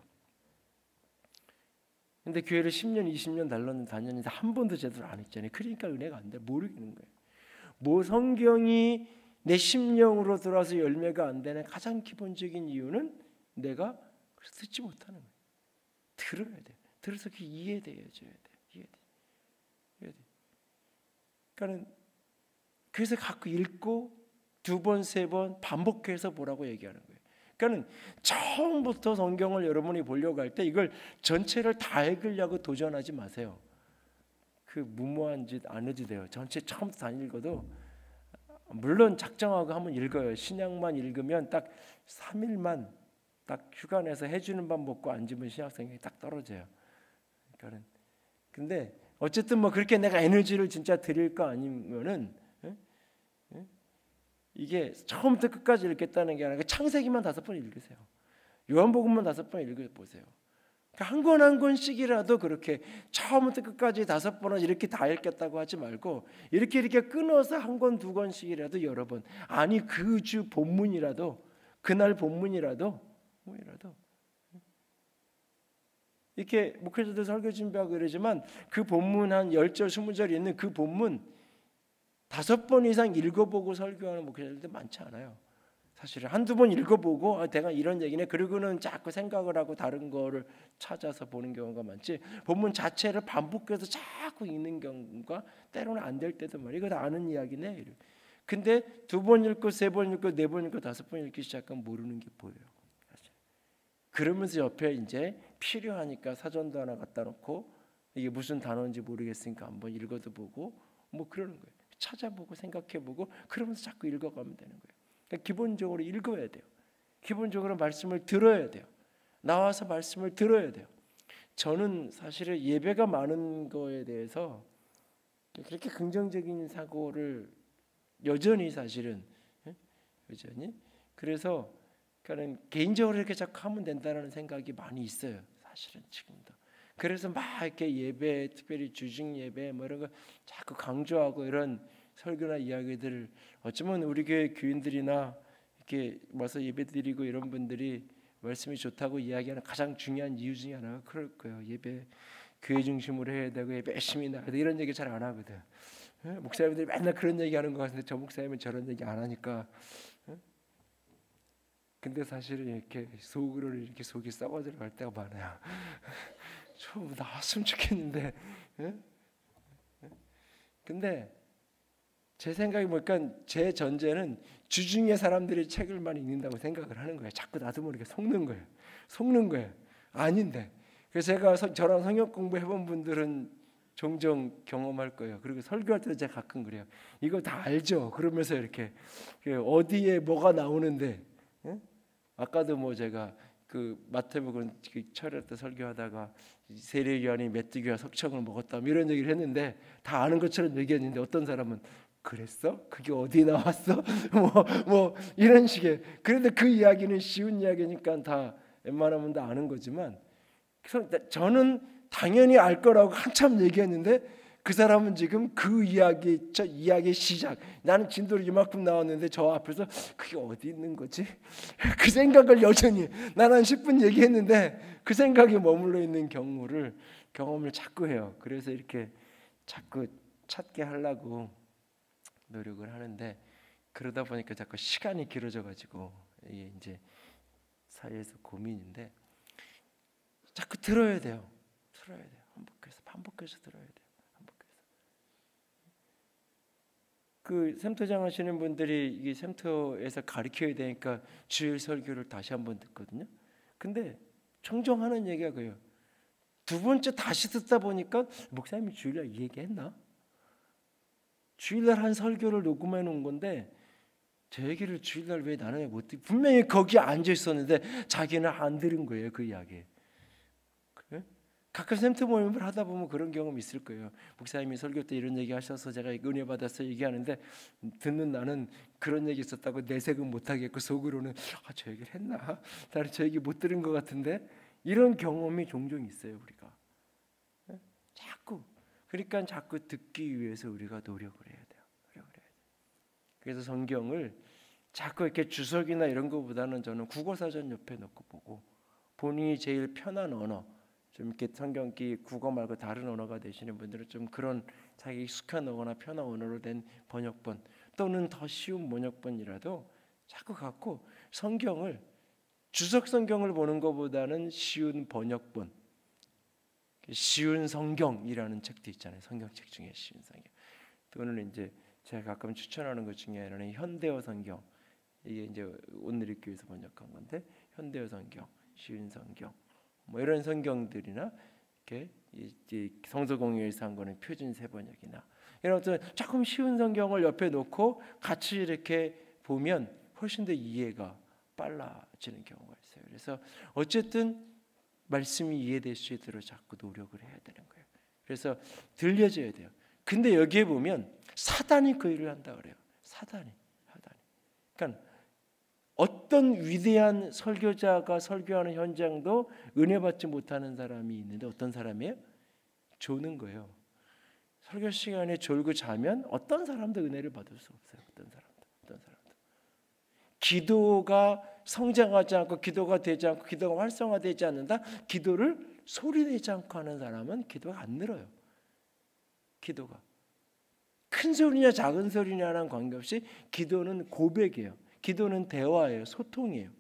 근데 교회를 10년, 20년 다녔는데 한 번도 제대로 안 했잖아요. 그러니까 은혜가 안 돼. 모르겠는 거예요. 뭐 성경이 내 심령으로 들어와서 열매가 안 되는 가장 기본적인 이유는 내가 듣지 못하는 거예요. 들어야 돼. 들어서 그게 이해되어져야 돼. 그러니까 그래서 가끔 읽고 2번, 3번 반복해서 보라고 얘기하는 거예요. 그러니까 처음부터 성경을 여러분이 보려고 할 때 이걸 전체를 다 읽으려고 도전하지 마세요. 그 무모한 짓 안 해도 돼요. 전체 처음부터 다 읽어도, 물론 작정하고 한번 읽어요. 신약만 읽으면 딱 3일만 딱 휴가 내서 해주는 밥 먹고 앉으면 신약 성경이 딱 떨어져요. 그러니까 근데 어쨌든 뭐 그렇게 내가 에너지를 진짜 드릴 거 아니면은, 이게 처음부터 끝까지 읽겠다는 게 아니라 창세기만 5번 읽으세요. 요한복음만 5번 읽어보세요. 한 권 한 권씩이라도 그렇게 처음부터 끝까지 5번을 이렇게 다 읽겠다고 하지 말고, 이렇게 끊어서 한 권, 2권씩이라도 여러 번, 아니 그 주 본문이라도, 그날 본문이라도 뭐이라도 이렇게 목회자들 설교 준비하고 이러지만 그 본문 한 10절, 20절이 있는 그 본문 5번 이상 읽어보고 설교하는 목회자들도 많지 않아요. 사실은 한두 번 읽어보고 내가 이런 얘기네, 그리고는 자꾸 생각을 하고 다른 거를 찾아서 보는 경우가 많지, 본문 자체를 반복해서 자꾸 읽는 경우가 때로는 안 될 때도 말이에요. 이거 다 아는 이야기네. 근데 2번 읽고 3번 읽고 4번 읽고 5번 읽기 시작하면 모르는 게 보여요. 사실. 그러면서 옆에 이제 필요하니까 사전도 하나 갖다 놓고, 이게 무슨 단어인지 모르겠으니까 한번 읽어도 보고 뭐 그러는 거예요. 찾아보고 생각해보고 그러면서 자꾸 읽어가면 되는 거예요. 그러니까 기본적으로 읽어야 돼요. 기본적으로 말씀을 들어야 돼요. 나와서 말씀을 들어야 돼요. 저는 사실은 예배가 많은 거에 대해서 그렇게 긍정적인 사고를 여전히 사실은 여전히. 그래서 그러니까 개인적으로 이렇게 자꾸 하면 된다는 생각이 많이 있어요. 사실은 지금도. 그래서 막 이렇게 예배, 특별히 주중 예배 뭐 이런 거 자꾸 강조하고 이런 설교나 이야기들을 어쩌면 우리 교회 교인들이나 이렇게 와서 예배드리고 이런 분들이 말씀이 좋다고 이야기하는 가장 중요한 이유 중에 하나가 그럴 거예요. 예배 교회 중심으로 해야 되고 예배 열심히 나가야 돼 이런 얘기 잘 안 하거든. 목사님들이 맨날 그런 얘기하는 것 같은데 저 목사님은 저런 얘기 안 하니까. 근데 사실은 이렇게 속으로 이렇게 속이 썩어 들어갈 때가 많아요. 좀 나왔으면 좋겠는데. 근데 제 생각이 뭐니까 제 전제는 주중에 사람들이 책을 많이 읽는다고 생각을 하는 거예요. 자꾸 나도 모르게 속는 거예요. 아닌데. 그래서 제가 저랑 성역 공부 해본 분들은 종종 경험할 거예요. 그리고 설교할 때도 제가 가끔 그래요. 이거 다 알죠? 그러면서 이렇게 어디에 뭐가 나오는데, 아까도 뭐 제가 그 마태복음 철회 때 설교하다가 세례요한이 메뚜기와 석청을 먹었다 이런 얘기를 했는데 다 아는 것처럼 얘기했는데 어떤 사람은 그랬어? 그게 어디 나왔어? 뭐 이런 식의. 그런데 그 이야기는 쉬운 이야기니까 다 웬만하면 다 아는 거지만 저는 당연히 알 거라고 한참 얘기했는데 그 사람은 지금 그 이야기의 시작. 나는 진도를 이만큼 나왔는데 저 앞에서 그게 어디 있는 거지? 그 생각을 여전히 나는 10분 얘기했는데 그 생각이 머물러 있는 경험을 자꾸 해요. 그래서 이렇게 자꾸 찾게 하려고 노력을 하는데 그러다 보니까 자꾸 시간이 길어져 가지고 이게 이제 사회에서 고민인데 자꾸 들어야 돼요. 반복해서 들어야 돼요. 그 샘터장 하시는 분들이 이게 샘터에서 가르쳐야 되니까 주일 설교를 다시 한번 듣거든요. 근데 종종 하는 얘기가 그래요. 두 번째 다시 듣다 보니까 목사님이 주일날 이 얘기했나? 주일날 한 설교를 녹음해 놓은 건데 제 얘기를 주일날 왜 나는 못 듣? 분명히 거기 앉아 있었는데 자기는 안 들은 거예요, 그 이야기. 가끔 샘터 모임을 하다 보면 그런 경험이 있을 거예요. 목사님이 설교 때 이런 얘기 하셔서 제가 은혜 받아서 얘기하는데 듣는 나는 그런 얘기 있었다고 내색은 못하겠고 속으로는 저 얘기를 했나? 나는 저 얘기 못 들은 것 같은데 이런 경험이 종종 있어요. 우리가 그러니까 자꾸 듣기 위해서 우리가 노력을 해야 돼요. 그래서 성경을 자꾸 이렇게 주석이나 이런 것보다는 저는 국어사전 옆에 놓고 보고 본인이 제일 편한 언어 좀 이렇게 성경기 국어 말고 다른 언어가 되시는 분들은 좀 그런 자기 익숙한 언어나 편한 언어로 된 번역본 또는 더 쉬운 번역본이라도 자꾸 갖고 성경을 주석 성경을 보는 것보다는 쉬운 번역본, 쉬운 성경이라는 책도 있잖아요. 성경책 중에 쉬운 성경. 또는 이제 제가 가끔 추천하는 것 중에 하나는 현대어 성경. 이게 이제 온누리교회에서 번역한 건데 현대어 성경, 쉬운 성경. 뭐 이런 성경들이나 이렇게 성서공회에서 한 거는 표준 세번역이나 이런 어떤 조금 쉬운 성경을 옆에 놓고 같이 이렇게 보면 훨씬 더 이해가 빨라지는 경우가 있어요. 그래서 어쨌든 말씀이 이해될 수 있도록 자꾸 노력을 해야 되는 거예요. 그래서 들려져야 돼요. 근데 여기에 보면 사단이 그 일을 한다 그래요. 사단이. 그러니까 어떤 위대한 설교자가 설교하는 현장도 은혜 받지 못하는 사람이 있는데 어떤 사람이에요? 조는 거예요. 설교 시간에 졸고 자면 어떤 사람도 은혜를 받을 수 없어요. 어떤 사람도. 기도가 성장하지 않고 기도가 되지 않고 기도가 활성화되지 않는다. 기도를 소리내지 않고 하는 사람은 기도가 안 늘어요. 기도가 큰 소리냐 작은 소리냐랑 관계없이 기도는 고백이에요. 기도는 대화예요. 소통이에요.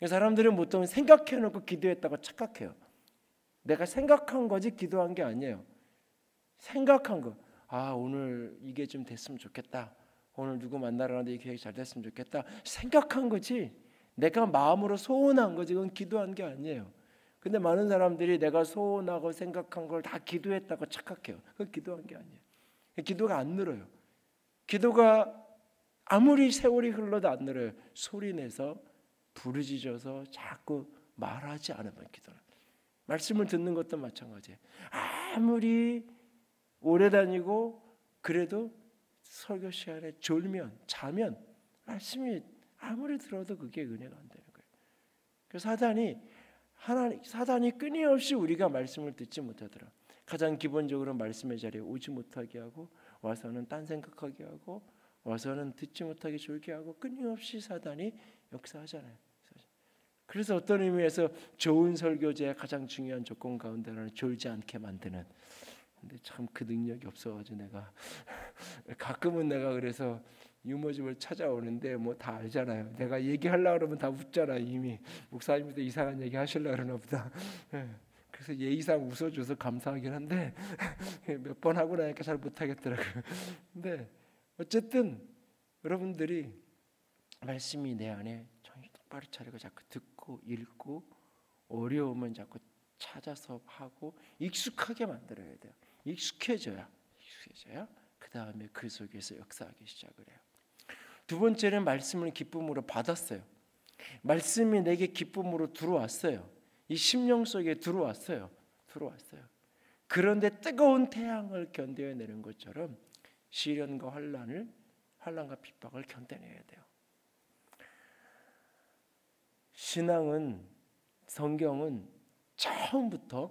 사람들은 보통 생각해놓고 기도했다고 착각해요. 내가 생각한 거지 기도한 게 아니에요. 생각한 거. 오늘 이게 좀 됐으면 좋겠다. 오늘 누구 만나러 가는데 이 계획이 잘 됐으면 좋겠다. 생각한 거지. 내가 마음으로 소원한 거지. 그건 기도한 게 아니에요. 근데 많은 사람들이 내가 소원하고 생각한 걸 다 기도했다고 착각해요. 그건 기도한 게 아니에요. 기도가 안 늘어요. 기도가 아무리 세월이 흘러도 안 늘어요. 소리내서 부르짖어서 자꾸 말하지 않으면 기도는. 말씀을 듣는 것도 마찬가지예요. 아무리 오래 다니고 그래도 설교 시간에 졸면 자면 말씀이 아무리 들어도 그게 은혜가 안 되는 거예요. 그래서 사단이 끊임없이 우리가 말씀을 듣지 못하더라. 가장 기본적으로 말씀의 자리에 오지 못하게 하고 와서는 딴 생각하게 하고 와서는 듣지 못하게 졸게 하고 끊임없이 사단이 역사하잖아요. 그래서 어떤 의미에서 좋은 설교자의 가장 중요한 조건 가운데 하나는 졸지 않게 만드는. 근데 참 그 능력이 없어가지고 내가 가끔은 내가 그래서 유머집을 찾아오는데 뭐 다 알잖아요. 내가 얘기하려고 그러면 다 웃잖아. 이미 목사님도 이상한 얘기 하시려고 그러나 보다. 그래서 예의상 웃어줘서 감사하긴 한데 몇 번 하고 나니까 잘 못하겠더라고요. 근데 어쨌든 여러분들이 말씀이 내 안에 정신 똑바로 차리고 자꾸 듣고 읽고 어려우면 자꾸 찾아서 하고 익숙하게 만들어야 돼요. 익숙해져야 그 다음에 그 속에서 역사하기 시작을 해요. 두 번째는 말씀을 기쁨으로 받았어요. 말씀이 내게 기쁨으로 들어왔어요. 이 심령 속에 들어왔어요. 그런데 뜨거운 태양을 견뎌내는 것처럼 시련과 환난과 핍박을 견뎌내야 돼요. 신앙은, 성경은 처음부터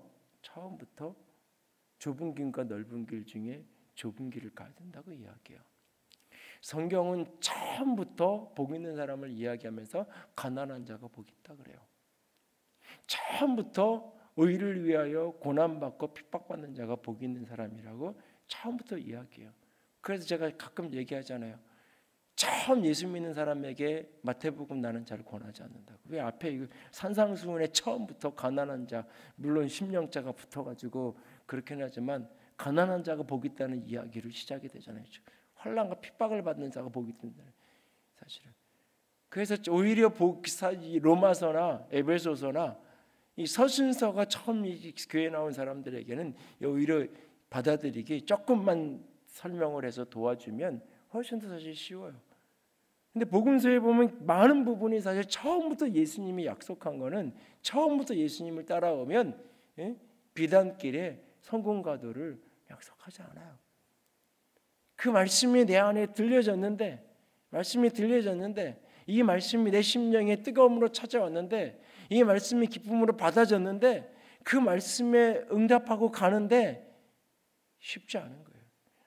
좁은 길과 넓은 길 중에 좁은 길을 가야 된다고 이야기해요. 성경은 처음부터 복 있는 사람을 이야기하면서 가난한 자가 복 있다 그래요. 처음부터 의를 위하여 고난받고 핍박받는 자가 복 있는 사람이라고 처음부터 이야기해요. 그래서 제가 가끔 얘기하잖아요. 처음 예수 믿는 사람에게 마태복음 나는 자를 권하지 않는다고. 왜 앞에 산상수훈에 처음부터 가난한 자, 물론 심령자가 붙어가지고 그렇긴 하지만 가난한 자가 복 있다는 이야기로 시작이 되잖아요. 환난과 핍박을 받는 자가 복이 있다는 사실은. 그래서 오히려 로마서나 에베소서나 이 서신서가 처음 이 교회 나온 사람들에게는 오히려 받아들이기 조금만 설명을 해서 도와주면 훨씬 더 사실 쉬워요. 근데 복음서에 보면 많은 부분이 사실 처음부터 예수님이 약속한 거는 처음부터 예수님을 따라오면 비단길에 성공가도를 약속하지 않아요. 그 말씀이 내 안에 들려졌는데 이 말씀이 내 심령에 뜨거움으로 찾아왔는데 이 말씀이 기쁨으로 받아졌는데 그 말씀에 응답하고 가는데 쉽지 않은 거예요.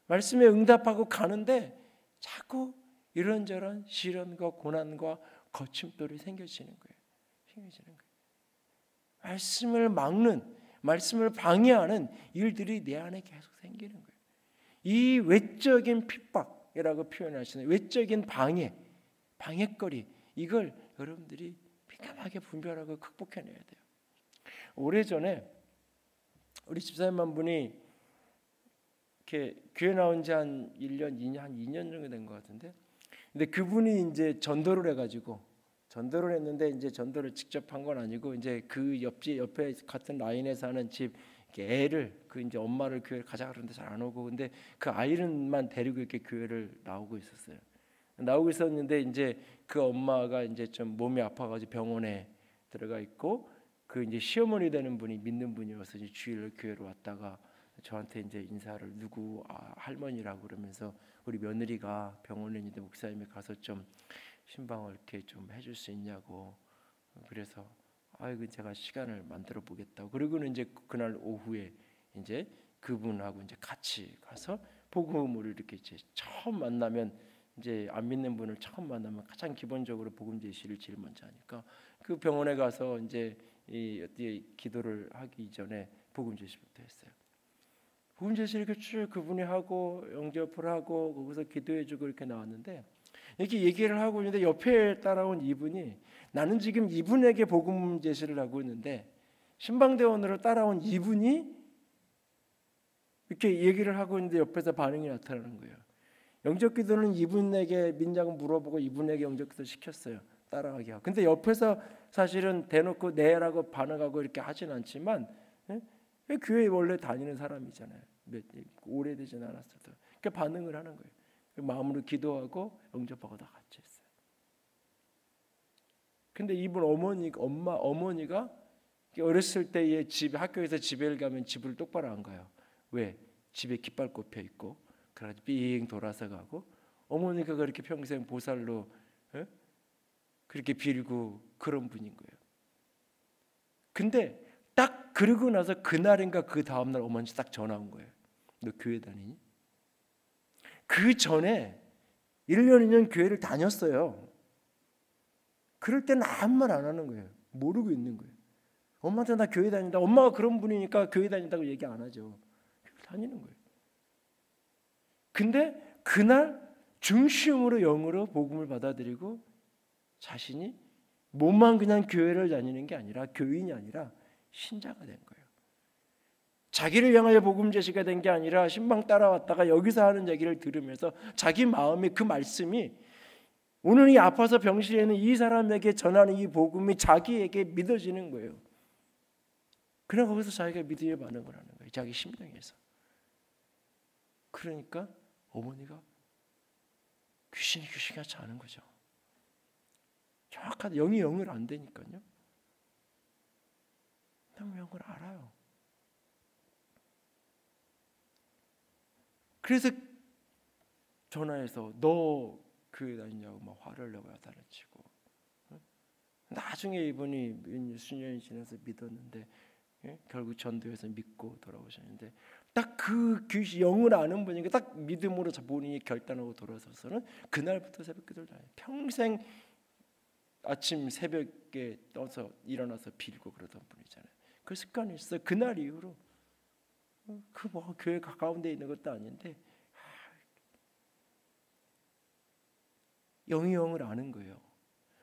말씀에 응답하고 가는데 자꾸 이런저런 시련과 고난과 거침돌이 생겨지는 거예요. 말씀을 막는, 말씀을 방해하는 일들이 내 안에 계속 생기는 거예요. 이 외적인 핍박이라고 표현하시는 외적인 방해거리, 이걸 여러분들이 민감하게 분별하고 극복해내야 돼요. 오래전에 우리 집사님 한 분이 이렇게 교회 나온 지 한 1년, 2년, 한 2년 정도 된 것 같은데, 근데 그분이 이제 전도를 해가지고 전도를 했는데 이제 전도를 직접 한 건 아니고 이제 그 옆에 같은 라인에 사는 집 애를 그 이제 엄마를 교회를 가자 그러는데 잘 안 오고 근데 그 아이는만 데리고 이렇게 교회를 나오고 있었어요. 나오고 있었는데 이제 그 엄마가 이제 좀 몸이 아파가지고 병원에 들어가 있고 그 이제 시어머니 되는 분이 믿는 분이어서 이제 주일 교회로 왔다가 저한테 이제 인사를 누구 할머니라고 그러면서 우리 며느리가 병원에 있는데 목사님이 가서 좀 신방을 이렇게 좀 해줄 수 있냐고 그래서 아이고 제가 시간을 만들어 보겠다고 그리고는 이제 그날 오후에 이제 그분하고 이제 같이 가서 복음을 이렇게 이제 처음 만나면 이제 안 믿는 분을 처음 만나면 가장 기본적으로 복음 제시를 제일 먼저 하니까 그 병원에 가서 이제 이 기도를 하기 전에 복음 제시부터 했어요. 복음 제시를 이렇게 쭉 그분이 하고 영접을 하고 거기서 기도해주고 이렇게 나왔는데 이렇게 얘기를 하고 있는데 옆에 따라온 이분이 나는 지금 이분에게 복음 제시를 하고 있는데 신방대원으로 따라온 이분이 이렇게 얘기를 하고 있는데 옆에서 반응이 나타나는 거예요. 영접기도는 이분에게 믿냐고 물어보고 이분에게 영접기도 시켰어요. 따라하게 하고. 근데 옆에서 사실은 대놓고 네라고 반응하고 이렇게 하진 않지만 교회에 원래 다니는 사람이잖아요. 오래되진 않았어도. 그러니까 반응을 하는 거예요. 마음으로 기도하고 영접하고 다 같이 했어요. 근데 이분 어머니가 어렸을 때에 학교에서 집에를 가면 집을 똑바로 안 가요. 왜? 집에 깃발 꼽혀 있고 그래가지고 빙 돌아서 가고 어머니가 그렇게 평생 보살로 그렇게 빌고 그런 분인 거예요. 근데 딱 그러고 나서 그날인가 그 다음날 어머니 딱 전화 온 거예요. 너 교회 다니니? 그 전에 1년 2년 교회를 다녔어요. 그럴 때는 아무 말 안 하는 거예요. 모르고 있는 거예요. 엄마한테 나 교회 다닌다. 엄마가 그런 분이니까 교회 다닌다고 얘기 안 하죠. 교회 다니는 거예요. 근데 그날 중심으로 영으로 복음을 받아들이고 자신이 몸만 그냥 교회를 다니는 게 아니라 교인이 아니라 신자가 된 거예요. 자기를 향하여 복음 제시가 된 게 아니라 신방 따라왔다가 여기서 하는 얘기를 들으면서 자기 마음에 그 말씀이 오늘 이 아파서 병실에 있는 이 사람에게 전하는 이 복음이 자기에게 믿어지는 거예요. 그냥 거기서 자기가 믿음의 반응을 하는 거예요. 자기 심령에서. 그러니까 어머니가 귀신이 귀신같이 아는 거죠. 정확하게 영이 영을 안 되니까요. 영을 알아요. 그래서 전화해서 너 교회 다니냐고 막 화를 내고 야단치고 나중에 이분이 수년이 지나서 믿었는데 결국 전도해서 믿고 돌아오셨는데 딱 그 귀신 영을 아는 분이니까 딱 믿음으로 본인이 결단하고 돌아서서는 그날부터 새벽기도를 다녀요. 평생 아침 새벽에 떠서 일어나서 빌고 그러던 분이잖아요. 그 습관이 있어요. 그날 이후로 그 뭐 교회 가까운 데 있는 것도 아닌데 영이 영을 아는 거예요.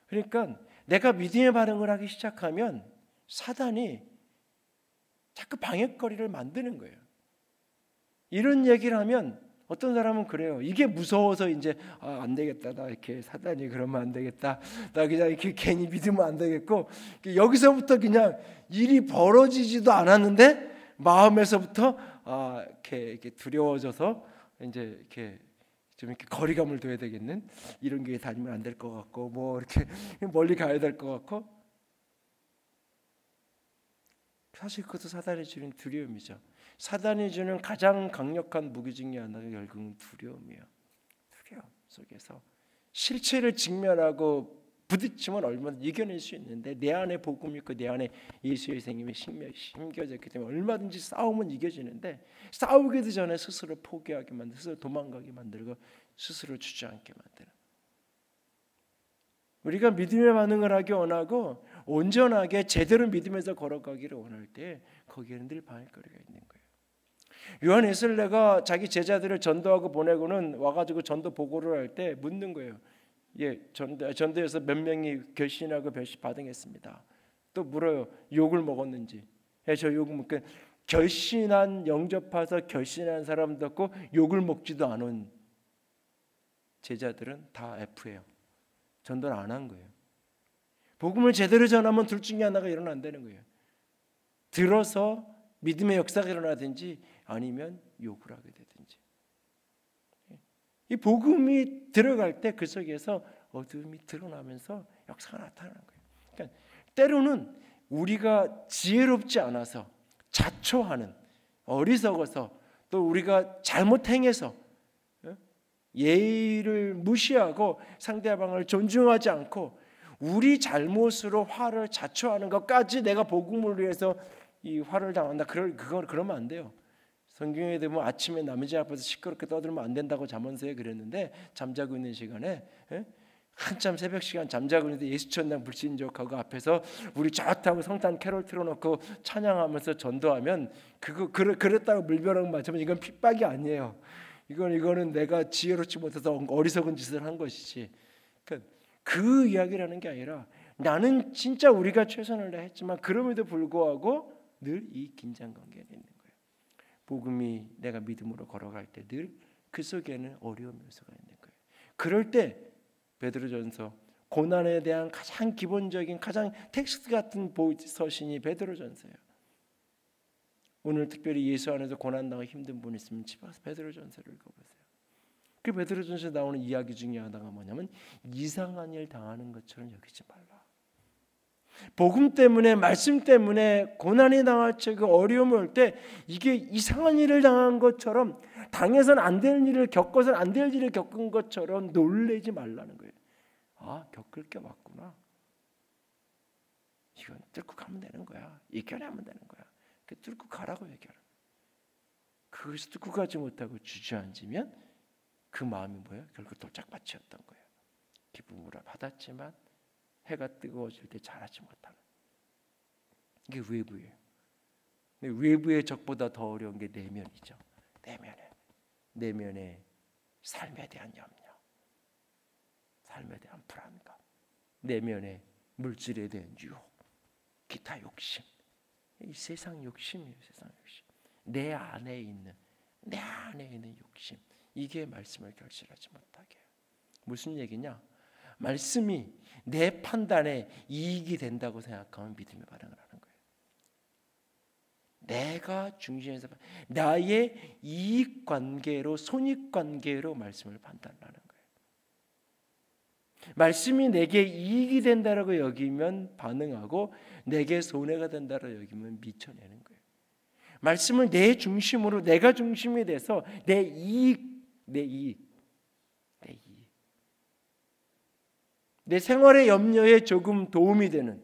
그러니까 내가 믿음의 반응을 하기 시작하면 사단이 자꾸 방해거리를 만드는 거예요. 이런 얘기를 하면 어떤 사람은 그래요. 이게 무서워서 이제 안 되겠다. 나 이렇게 사단이 그러면 안 되겠다. 나 그냥 이렇게 괜히 믿으면 안 되겠고 여기서부터 그냥 일이 벌어지지도 않았는데 마음에서부터 이렇게 두려워져서 이제 이렇게 좀 이렇게 거리감을 둬야 되겠는 이런 게 다니면 안 될 것 같고 뭐 이렇게 멀리 가야 될 것 같고 사실 그것도 사단이 주는 두려움이죠. 사단이 주는 가장 강력한 무기 중에 하나가 결국은 두려움이에요. 두려움 속에서 실체를 직면하고 부딪히면 얼마든지 이겨낼 수 있는데 내 안에 복음이 있고 내 안에 예수의 생명이 심겨졌기 때문에 얼마든지 싸움은 이겨지는데 싸우기도 전에 스스로 포기하게 만들고 스스로 도망가게 만들고 스스로 주저앉게 만드는 우리가 믿음의 반응을 하기 원하고 온전하게 제대로 믿음에서 걸어가기를 원할 때 거기에는 늘 방해거리가 있는 거예요. 요한 웨슬레가 자기 제자들을 전도하고 보내고는 와가지고 전도 보고를 할 때 묻는 거예요. 전도에서 몇 명이 결신하고 받응했습니다. 또 물어요. 욕을 먹었는지. 저 욕을 먹고 결신한 영접해서 결신한 사람도 없고 욕을 먹지도 않은 제자들은 다 F예요. 전도를 안 한 거예요. 복음을 제대로 전하면 둘 중에 하나가 일어나면 안 되는 거예요. 들어서 믿음의 역사가 일어나든지 아니면 욕을 하게 되든지. 이 복음이 들어갈 때 그 속에서 어둠이 드러나면서 역사가 나타나는 거예요. 그러니까 때로는 우리가 지혜롭지 않아서 자초하는 어리석어서 또 우리가 잘못 행해서 예의를 무시하고 상대방을 존중하지 않고 우리 잘못으로 화를 자초하는 것까지 내가 복음을 위해서 이 화를 당한다. 그러면 안 돼요. 성경에 보면 아침에 남의 앞에서 시끄럽게 떠들면 안 된다고 잠언서에 그랬는데 잠자고 있는 시간에 한참 새벽 시간 잠자고 있는데 예수천당 불신족하고 앞에서 우리 좋다고 성탄 캐롤 틀어놓고 찬양하면서 전도하면 그랬다고 물벼락 맞으면 이건 핍박이 아니에요. 이거는 내가 지혜롭지 못해서 어리석은 짓을 한 것이지. 그러니까 그 이야기를 하는 게 아니라 나는 진짜 우리가 최선을 다했지만 그럼에도 불구하고 늘 이 긴장 관계에 있는 거예요. 복음이 내가 믿음으로 걸어갈 때 늘 그 속에는 어려운 요소가 있는 거예요. 그럴 때 베드로전서 고난에 대한 가장 기본적인 가장 텍스트 같은 서신이 베드로전서예요. 오늘 특별히 예수 안에서 고난당하기 힘든 분 있으면 집 와서 베드로전서를 읽어보세요. 그 베드로전서에 나오는 이야기 중에 하나가 뭐냐면 이상한 일 당하는 것처럼 여기지 말라. 복음 때문에, 말씀 때문에 고난이 당할 때, 그 어려움이 올 때 이게 이상한 일을 당한 것처럼, 당해서는 안 될 일을 겪어서는 안 될 일을 겪은 것처럼 놀래지 말라는 거예요. 아, 겪을 게 맞구나. 이건 뚫고 가면 되는 거야. 이겨내면 되는 거야. 그 뚫고 가라고 얘기하는 거야. 그것이 뚫고 가지 못하고 주저앉으면 그 마음이 뭐예요? 결국 돌짝밭이었던 거예요. 기쁨으로 받았지만 해가 뜨거워질 때 자라지 못하는. 이게 외부예요. 근데 외부의 적보다 더 어려운 게 내면이죠. 내면의 삶에 대한 염려, 삶에 대한 불안감, 내면의 물질에 대한 유혹, 기타 욕심. 이 세상 욕심이에요. 세상 욕심. 내 안에 있는 욕심. 이게 말씀을 결실하지 못하게 해요. 무슨 얘기냐? 말씀이 내 판단에 이익이 된다고 생각하면 믿음의 반응을 하는 거예요. 내가 중심에서 나의 이익관계로, 손익관계로 말씀을 판단하는 거예요. 말씀이 내게 이익이 된다라고 여기면 반응하고, 내게 손해가 된다라고 여기면 미쳐내는 거예요. 말씀을 내 중심으로, 내가 중심이 돼서 내 이익, 내 생활의 염려에 조금 도움이 되는,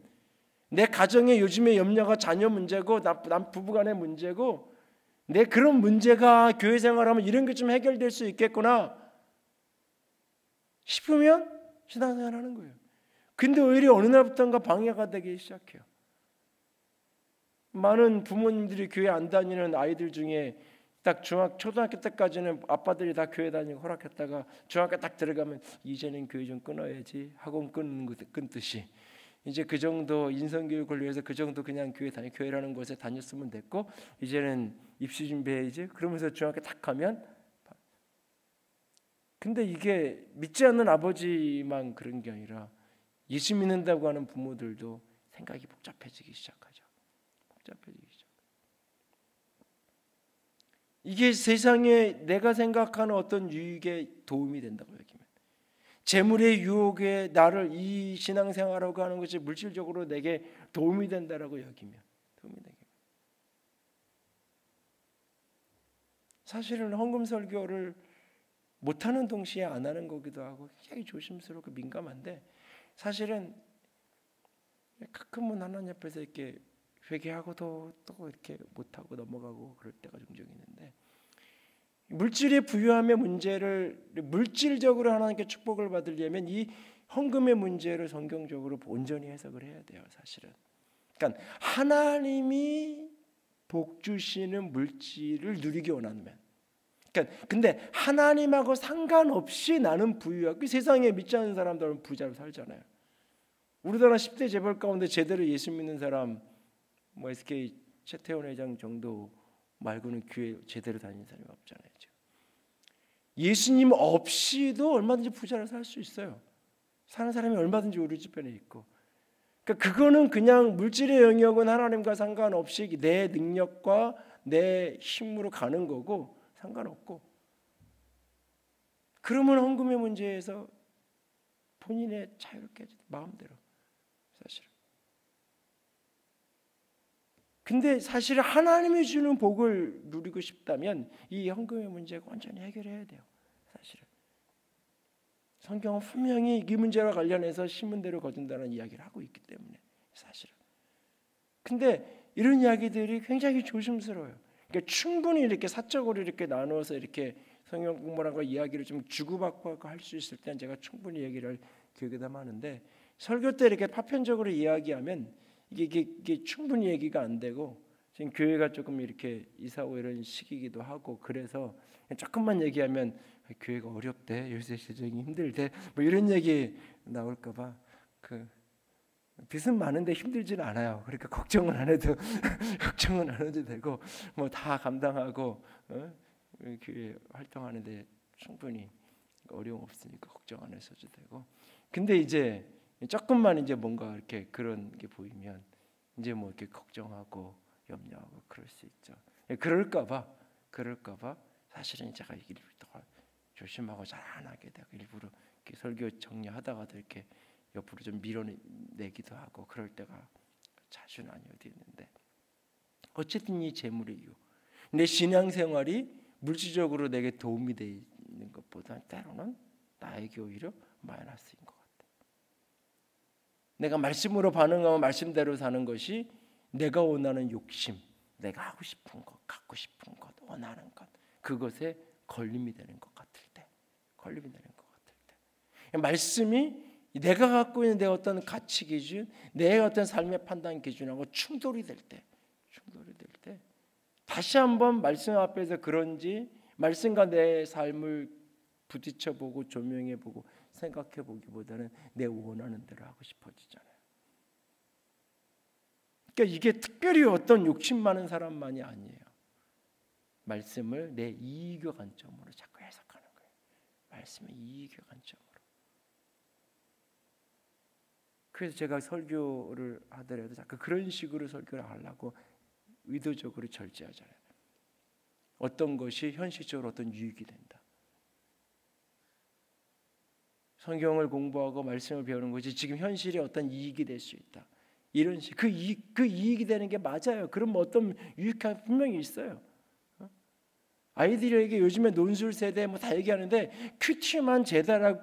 내 가정의 요즘의 염려가 자녀 문제고 남 부부간의 문제고, 내 그런 문제가 교회 생활하면 이런 게 좀 해결될 수 있겠구나 싶으면 신앙생활하는 거예요. 근데 오히려 어느 날부터인가 방해가 되기 시작해요. 많은 부모님들이 교회 안 다니는 아이들 중에 딱 초등학교 때까지는 아빠들이 다 교회 다니고 허락했다가 중학교 딱 들어가면 이제는 교회 좀 끊어야지, 학원 끊듯이 이제 그 정도 인성교육을 위해서 그 정도 그냥 교회라는 곳에 다녔으면 됐고, 이제는 입시 준비해야지 그러면서 중학교 딱 가면, 근데 이게 믿지 않는 아버지만 그런 게 아니라 예수 믿는다고 하는 부모들도 생각이 복잡해지기 시작하죠. 이게 세상에 내가 생각하는 어떤 유익에 도움이 된다고 여기면, 재물의 유혹에 나를 이 신앙생활하고 하는 것이 물질적으로 내게 도움이 된다라고 여기면, 사실은 헌금 설교를 못하는 동시에 안 하는 거기도 하고 굉장히 조심스럽고 민감한데, 사실은 가끔은 하나님 앞에서 이렇게 회개하고도 또 이렇게 못하고 넘어가고 그럴 때가 종종 있는데, 물질의 부유함의 문제를 물질적으로 하나님께 축복을 받으려면 이 헌금의 문제를 성경적으로 온전히 해석을 해야 돼요. 사실은 그러니까 하나님이 복 주시는 물질을 누리기 원하면, 그러니까 근데 하나님하고 상관없이 나는 부유하고, 세상에 믿지 않는 사람들은 부자로 살잖아요. 우리나라 10대 재벌 가운데 제대로 예수 믿는 사람 뭐 SK 최태원 회장 정도 말고는 교회 제대로 다니는 사람이 없잖아요. 지금. 예수님 없이도 얼마든지 부자로 살 수 있어요. 사는 사람이 얼마든지 우리 주변에 있고. 그러니까 그거는 그냥 물질의 영역은 하나님과 상관없이 내 능력과 내 힘으로 가는 거고 상관없고. 그러면 헌금의 문제에서 본인의 자유롭게 마음대로 사실은. 근데 사실 하나님이 주는 복을 누리고 싶다면 이 헌금의 문제가 완전히 해결해야 돼요. 사실은. 성경은 분명히 이 문제와 관련해서 신문대로 거둔다는 이야기를 하고 있기 때문에 사실은. 근데 이런 이야기들이 굉장히 조심스러워요. 그러니까 충분히 이렇게 사적으로 이렇게 나누어서 이렇게 성경 공부라고 이야기를 좀 주고받고 할 수 있을 때는 제가 충분히 얘기를 기억에담하는데, 설교 때 이렇게 파편적으로 이야기하면 이게 충분히 얘기가 안 되고, 지금 교회가 조금 이렇게 이사오 이런 시기이기도 하고, 그래서 조금만 얘기하면 교회가 어렵대, 요새 재정이 힘들대, 뭐 이런 얘기 나올까봐 빚은 많은데 힘들지는 않아요. 그러니까 걱정은 안 해도 걱정은 안 해도 되고, 뭐 다 감당하고 교회 활동하는데 충분히 어려움 없으니까 걱정 안 해서도 되고. 근데 이제 조금만 이제 뭔가 이렇게 그런 게 보이면 이제 뭐 이렇게 걱정하고 염려하고 그럴 수 있죠. 그럴까봐 사실은 제가 일부러 조심하고 잘 안 하게 되고, 일부러 이렇게 설교 정리하다가도 이렇게 옆으로 좀 밀어내기도 하고 그럴 때가 자주는 아니었는데 어쨌든 이 재물의 이유. 내 신앙생활이 물질적으로 내게 도움이 되는 것보다 때로는 나에게 오히려 마이너스인 것 같아. 내가 말씀으로 반응하고 말씀대로 사는 것이 내가 원하는 욕심, 내가 하고 싶은 것, 갖고 싶은 것, 원하는 것, 그것에 걸림이 되는 것 같을 때, 말씀이 내가 갖고 있는 내 어떤 가치 기준, 내 어떤 삶의 판단 기준하고 충돌이 될 때, 다시 한번 말씀 앞에서 그런지 말씀과 내 삶을 부딪혀 보고 조명해 보고 생각해 보기보다는 내 원하는 대로 하고 싶어지잖아요. 그러니까 이게 특별히 어떤 욕심 많은 사람만이 아니에요. 말씀을 내 이익의 관점으로 자꾸 해석하는 거예요. 말씀의 이익의 관점으로. 그래서 제가 설교를 하더라도 자꾸 그런 식으로 설교를 하려고 의도적으로 절제하잖아요. 어떤 것이 현실적으로 어떤 유익이 된다. 성경을 공부하고 말씀을 배우는 것이 지금 현실에 어떤 이익이 될 수 있다. 이런 식, 그 이익이 되는 게 맞아요. 그럼 어떤 유익한 분명히 있어요. 아이들에게 요즘에 논술 세대 뭐 다 얘기하는데 큐티만 제대로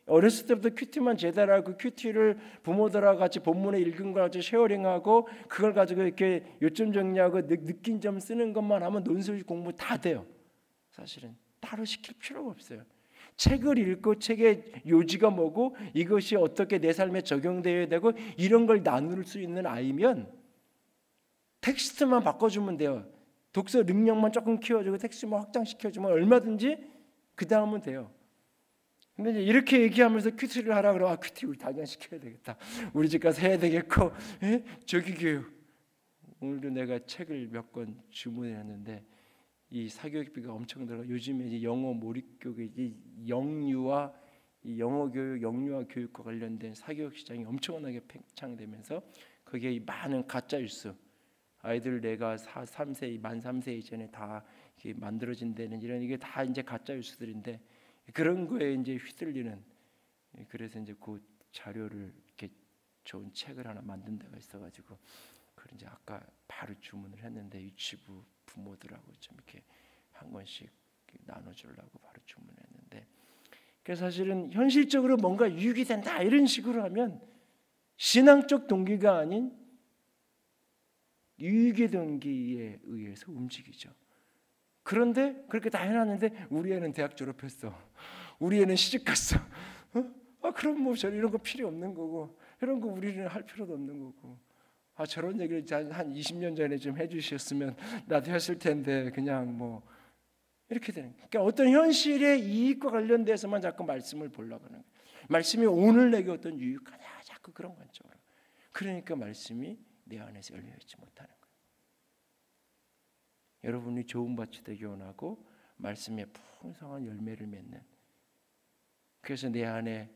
어렸을 때부터 큐티만 제대로 하고 큐티를 부모들하고 같이 본문에 읽은 걸 가지고 쉐어링하고 그걸 가지고 이렇게 요점 정리하고 느낀 점 쓰는 것만 하면 논술 공부 다 돼요. 사실은 따로 시킬 필요가 없어요. 책을 읽고 책의 요지가 뭐고 이것이 어떻게 내 삶에 적용되어야 되고 이런 걸 나눌 수 있는 아이면 텍스트만 바꿔주면 돼요. 독서 능력만 조금 키워주고 텍스트만 확장시켜주면 얼마든지 그 다음은 돼요. 근데 이제 이렇게 얘기하면서 큐티를 하라 그러면 큐티 우리 당연 시켜야 되겠다. 우리 집 가서 해야 되겠고 조기 교육. 오늘도 내가 책을 몇 권 주문했는데 이 사교육비가 엄청 들어. 요즘에 이제 영어 몰입 교육이 영유아 이 영어 교육, 영유아 교육과 관련된 사교육 시장이 엄청나게 팽창되면서 거기에 많은 가짜 뉴스. 아이들 내가 3세, 만 3세 이전에 다 만들어진 데는 이런 이게 다 이제 가짜 뉴스들인데 그런 거에 이제 휘둘리는. 그래서 이제 그 자료를 이렇게 좋은 책을 하나 만든 데가 있어가지고 그걸 이제 아까 바로 주문을 했는데 유치부 부모들하고 좀 이렇게 한 권씩 나눠주려고 바로 주문했는데 그래서 사실은 현실적으로 뭔가 유익이 된다 이런 식으로 하면 신앙적 동기가 아닌 유익의 동기에 의해서 움직이죠. 그런데 그렇게 다 해놨는데 우리 애는 대학 졸업했어. 우리 애는 시집 갔어. 그럼 뭐 저는 이런 거 필요 없는 거고 이런 거 우리는 할 필요도 없는 거고 저런 얘기를 한 20년 전에 좀 해주셨으면 나도 했을 텐데 그냥 뭐 이렇게 되는 거예요. 그러니까 어떤 현실의 이익과 관련돼서만 자꾸 말씀을 보려고 하는 거예요. 말씀이 오늘 내게 어떤 유익하냐 자꾸 그런 관점으로. 그러니까 말씀이 내 안에서 열려있지 못하는 거예요. 여러분이 좋은 밭이 되기 원하고 말씀에 풍성한 열매를 맺는 그래서 내 안에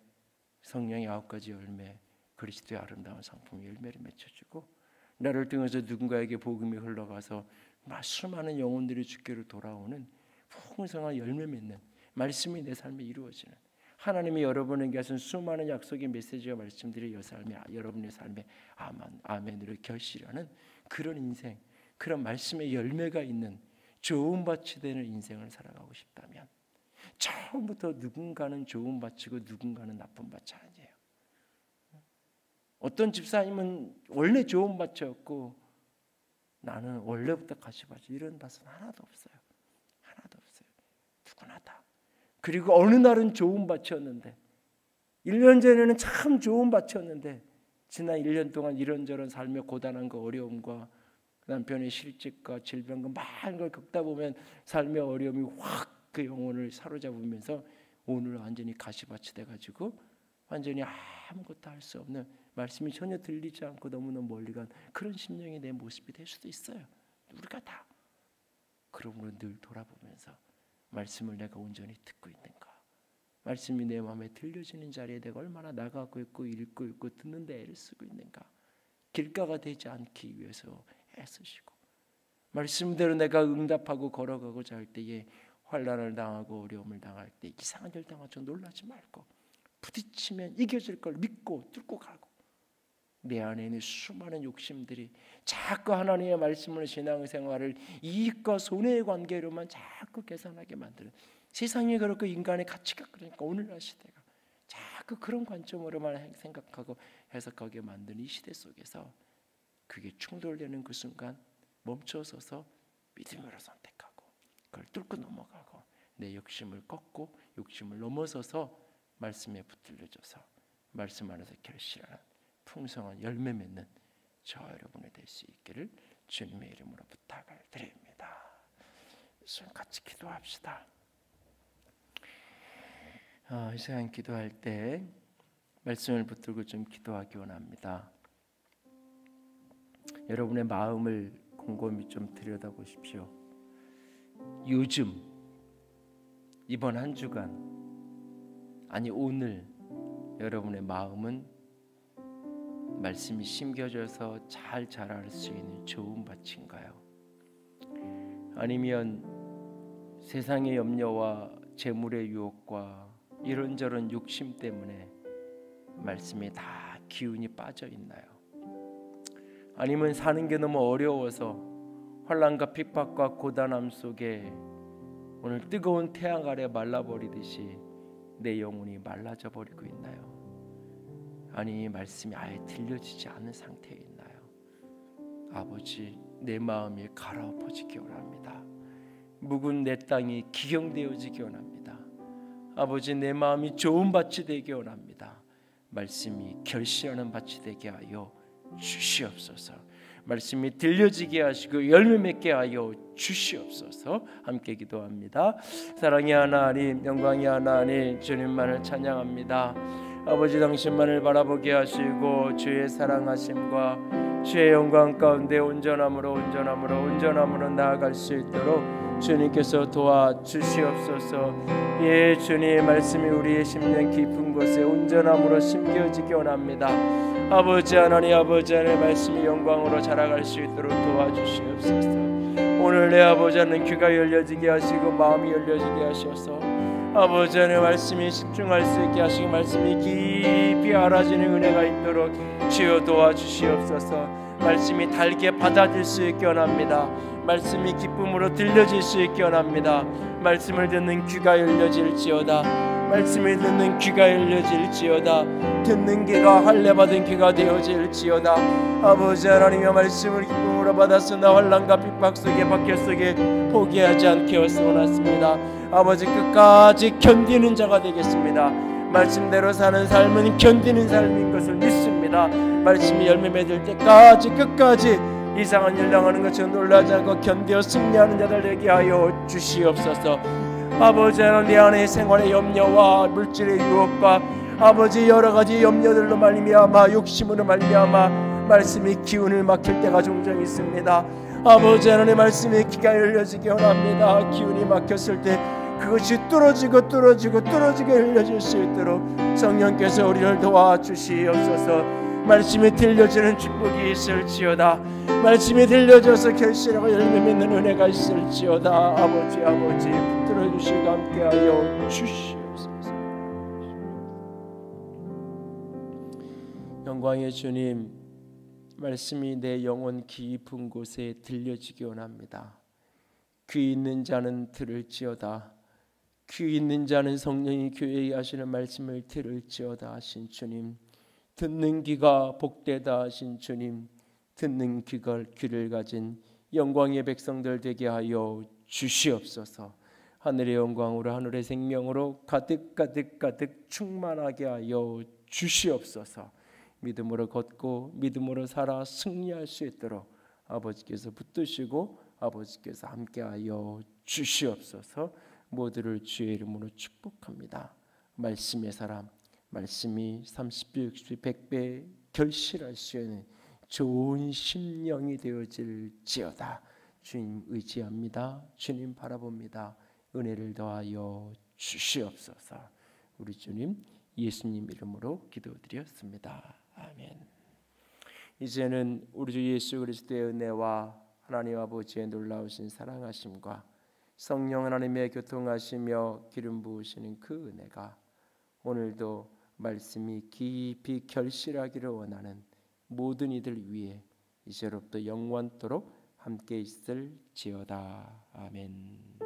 성령의 9가지 열매 그리스도의 아름다운 성품의 열매를 맺혀주고 나를 통해서 누군가에게 복음이 흘러가서 수많은 영혼들이 주께로 돌아오는 풍성한 열매 맺는 말씀이 내 삶에 이루어지는 하나님이 여러분에게 하신 수많은 약속의 메시지와 말씀들이 여러분의 삶에 아멘으로 결실하는 그런 인생 그런 말씀의 열매가 있는 좋은 밭이 되는 인생을 살아가고 싶다면 처음부터 누군가는 좋은 밭이고 누군가는 나쁜 밭이 아니에요. 어떤 집사님은 원래 좋은 밭이었고 나는 원래부터 가시밭이 이런 밭은 하나도 없어요. 누구나 다. 그리고 어느 날은 좋은 밭이었는데 1년 전에는 참 좋은 밭이었는데 지난 1년 동안 이런저런 삶의 고단함과 어려움과 남편의 실직과 질병과 많은 걸 겪다 보면 삶의 어려움이 확 그 영혼을 사로잡으면서 오늘 완전히 가시밭이 돼가지고 완전히 아무것도 할 수 없는 말씀이 전혀 들리지 않고 너무너무 멀리 간 그런 심령이 내 모습이 될 수도 있어요. 우리가 다 그런 걸 늘 돌아보면서 말씀을 내가 온전히 듣고 있는가, 말씀이 내 마음에 들려지는 자리에 내가 얼마나 나가고 있고 읽고 듣는 데 애를 쓰고 있는가, 길가가 되지 않기 위해서 애쓰시고 말씀대로 내가 응답하고 걸어가고자 할 때에 환난을 당하고 어려움을 당할 때 이상한 일 당하죠. 놀라지 말고 부딪히면 이겨질 걸 믿고 뚫고 가고, 내 안에 있는 수많은 욕심들이 자꾸 하나님의 말씀을 신앙생활을 이익과 손해의 관계로만 자꾸 계산하게 만드는, 세상이 그렇고 인간의 가치가 그러니까 오늘날 시대가 자꾸 그런 관점으로만 생각하고 해석하게 만드는 이 시대 속에서 그게 충돌되는 그 순간 멈춰서서 믿음으로 선택하고 그걸 뚫고 넘어가고 내 욕심을 꺾고 욕심을 넘어서서 말씀에 붙들려져서 말씀 안에서 결실하는 풍성한 열매 맺는 저 여러분이 될 수 있기를 주님의 이름으로 부탁을 드립니다. 지금 같이 기도합시다. 이 시간 기도할 때 말씀을 붙들고 좀 기도하기 원합니다. 여러분의 마음을 곰곰이 좀 들여다보십시오. 요즘 이번 한 주간, 아니 오늘 여러분의 마음은 말씀이 심겨져서 잘 자랄 수 있는 좋은 밭인가요? 아니면 세상의 염려와 재물의 유혹과 이런저런 욕심 때문에 말씀에 다 기운이 빠져 있나요? 아니면 사는 게 너무 어려워서 환난과 핍박과 고단함 속에 오늘 뜨거운 태양 아래 말라버리듯이 내 영혼이 말라져 버리고 있나요? 아니 말씀이 아예 들려지지 않는 상태에 있나요? 아버지, 내 마음이 가라엎어지기 원합니다. 묵은 내 땅이 기경되어지기 원합니다. 아버지, 내 마음이 좋은 밭이 되기 원합니다. 말씀이 결실하는 밭이 되게 하여 주시옵소서. 말씀이 들려지게 하시고 열매 맺게 하여 주시옵소서. 함께 기도합니다. 사랑의 하나님, 영광의 하나님, 주님만을 찬양합니다. 아버지, 당신만을 바라보게 하시고 주의 사랑하심과 주의 영광 가운데 온전함으로 나아갈 수 있도록 주님께서 도와주시옵소서. 예, 주님의 말씀이 우리의 심령 깊은 곳에 온전함으로 심겨지기 원합니다. 아버지 하나님, 아버지 하나님의 말씀이 영광으로 자라갈 수 있도록 도와주시옵소서. 오늘 내 아버지 하나님 귀가 열려지게 하시고 마음이 열려지게 하셔서 아버지 하나님의 말씀이 집중할 수 있게 하시고 말씀이 깊이 알아지는 은혜가 있도록 주여 도와주시옵소서. 말씀이 달게 받아들일 수 있게 원합니다. 말씀이 기쁨으로 들려질 수 있게 원합니다. 말씀을 듣는 귀가 열려질지어다. 말씀을 듣는 귀가 열려질지어다. 듣는 귀가 할례받은 귀가 되어질지어다. 아버지 하나님의 말씀을 기쁨으로 받았으나 환난과 핍박 속에 박해 속에 포기하지 않게 원하십니다. 아버지, 끝까지 견디는 자가 되겠습니다. 말씀대로 사는 삶은 견디는 삶인 것을 믿습니다. 말씀이 열매 맺을 때까지 끝까지 이상한 일 당하는 것처럼 놀라지 않고 견디어 승리하는 자들 되게 하여 주시옵소서. 아버지 하나님, 내 안의 생활의 염려와 물질의 유혹과 아버지 여러가지 염려들로 말미암아 욕심으로 말미암아 말씀이 기운을 막힐 때가 종종 있습니다. 아버지 하나님, 말씀이 귀가 열려지기 원합니다. 기운이 막혔을 때 그것이 뚫어지게 흘려질 수 있도록 성령께서 우리를 도와주시옵소서. 말씀이 들려지는 축복이 있을지어다. 말씀이 들려져서 결실하고 열매 맺는 은혜가 있을지어다. 아버지 붙들어 주시고 함께하여 주시옵소서. 영광의 주님, 말씀이 내 영혼 깊은 곳에 들려지기 원합니다. 귀 있는 자는 들을지어다. 귀 있는 자는 성령이 교회에 하시는 말씀을 들을지어다 하신 주님, 듣는 귀가 복되다 하신 주님, 듣는 귀를 가진 영광의 백성들 되게 하여 주시옵소서. 하늘의 영광으로 하늘의 생명으로 가득 충만하게 하여 주시옵소서. 믿음으로 걷고 믿음으로 살아 승리할 수 있도록 아버지께서 붙드시고 아버지께서 함께하여 주시옵소서. 모두를 주의 이름으로 축복합니다. 말씀의 사람, 말씀이 30배, 60배, 100배 결실할 수 있는 좋은 심령이 되어질지어다. 주님 의지합니다. 주님 바라봅니다. 은혜를 더하여 주시옵소서. 우리 주님 예수님 이름으로 기도드렸습니다. 아멘. 이제는 우리 주 예수 그리스도의 은혜와 하나님 아버지의 놀라우신 사랑하심과 성령 하나님의 교통하시며 기름 부으시는 그 은혜가 오늘도 말씀이 깊이 결실하기를 원하는 모든 이들 위해 이제로부터 영원토록 함께 있을지어다. 아멘.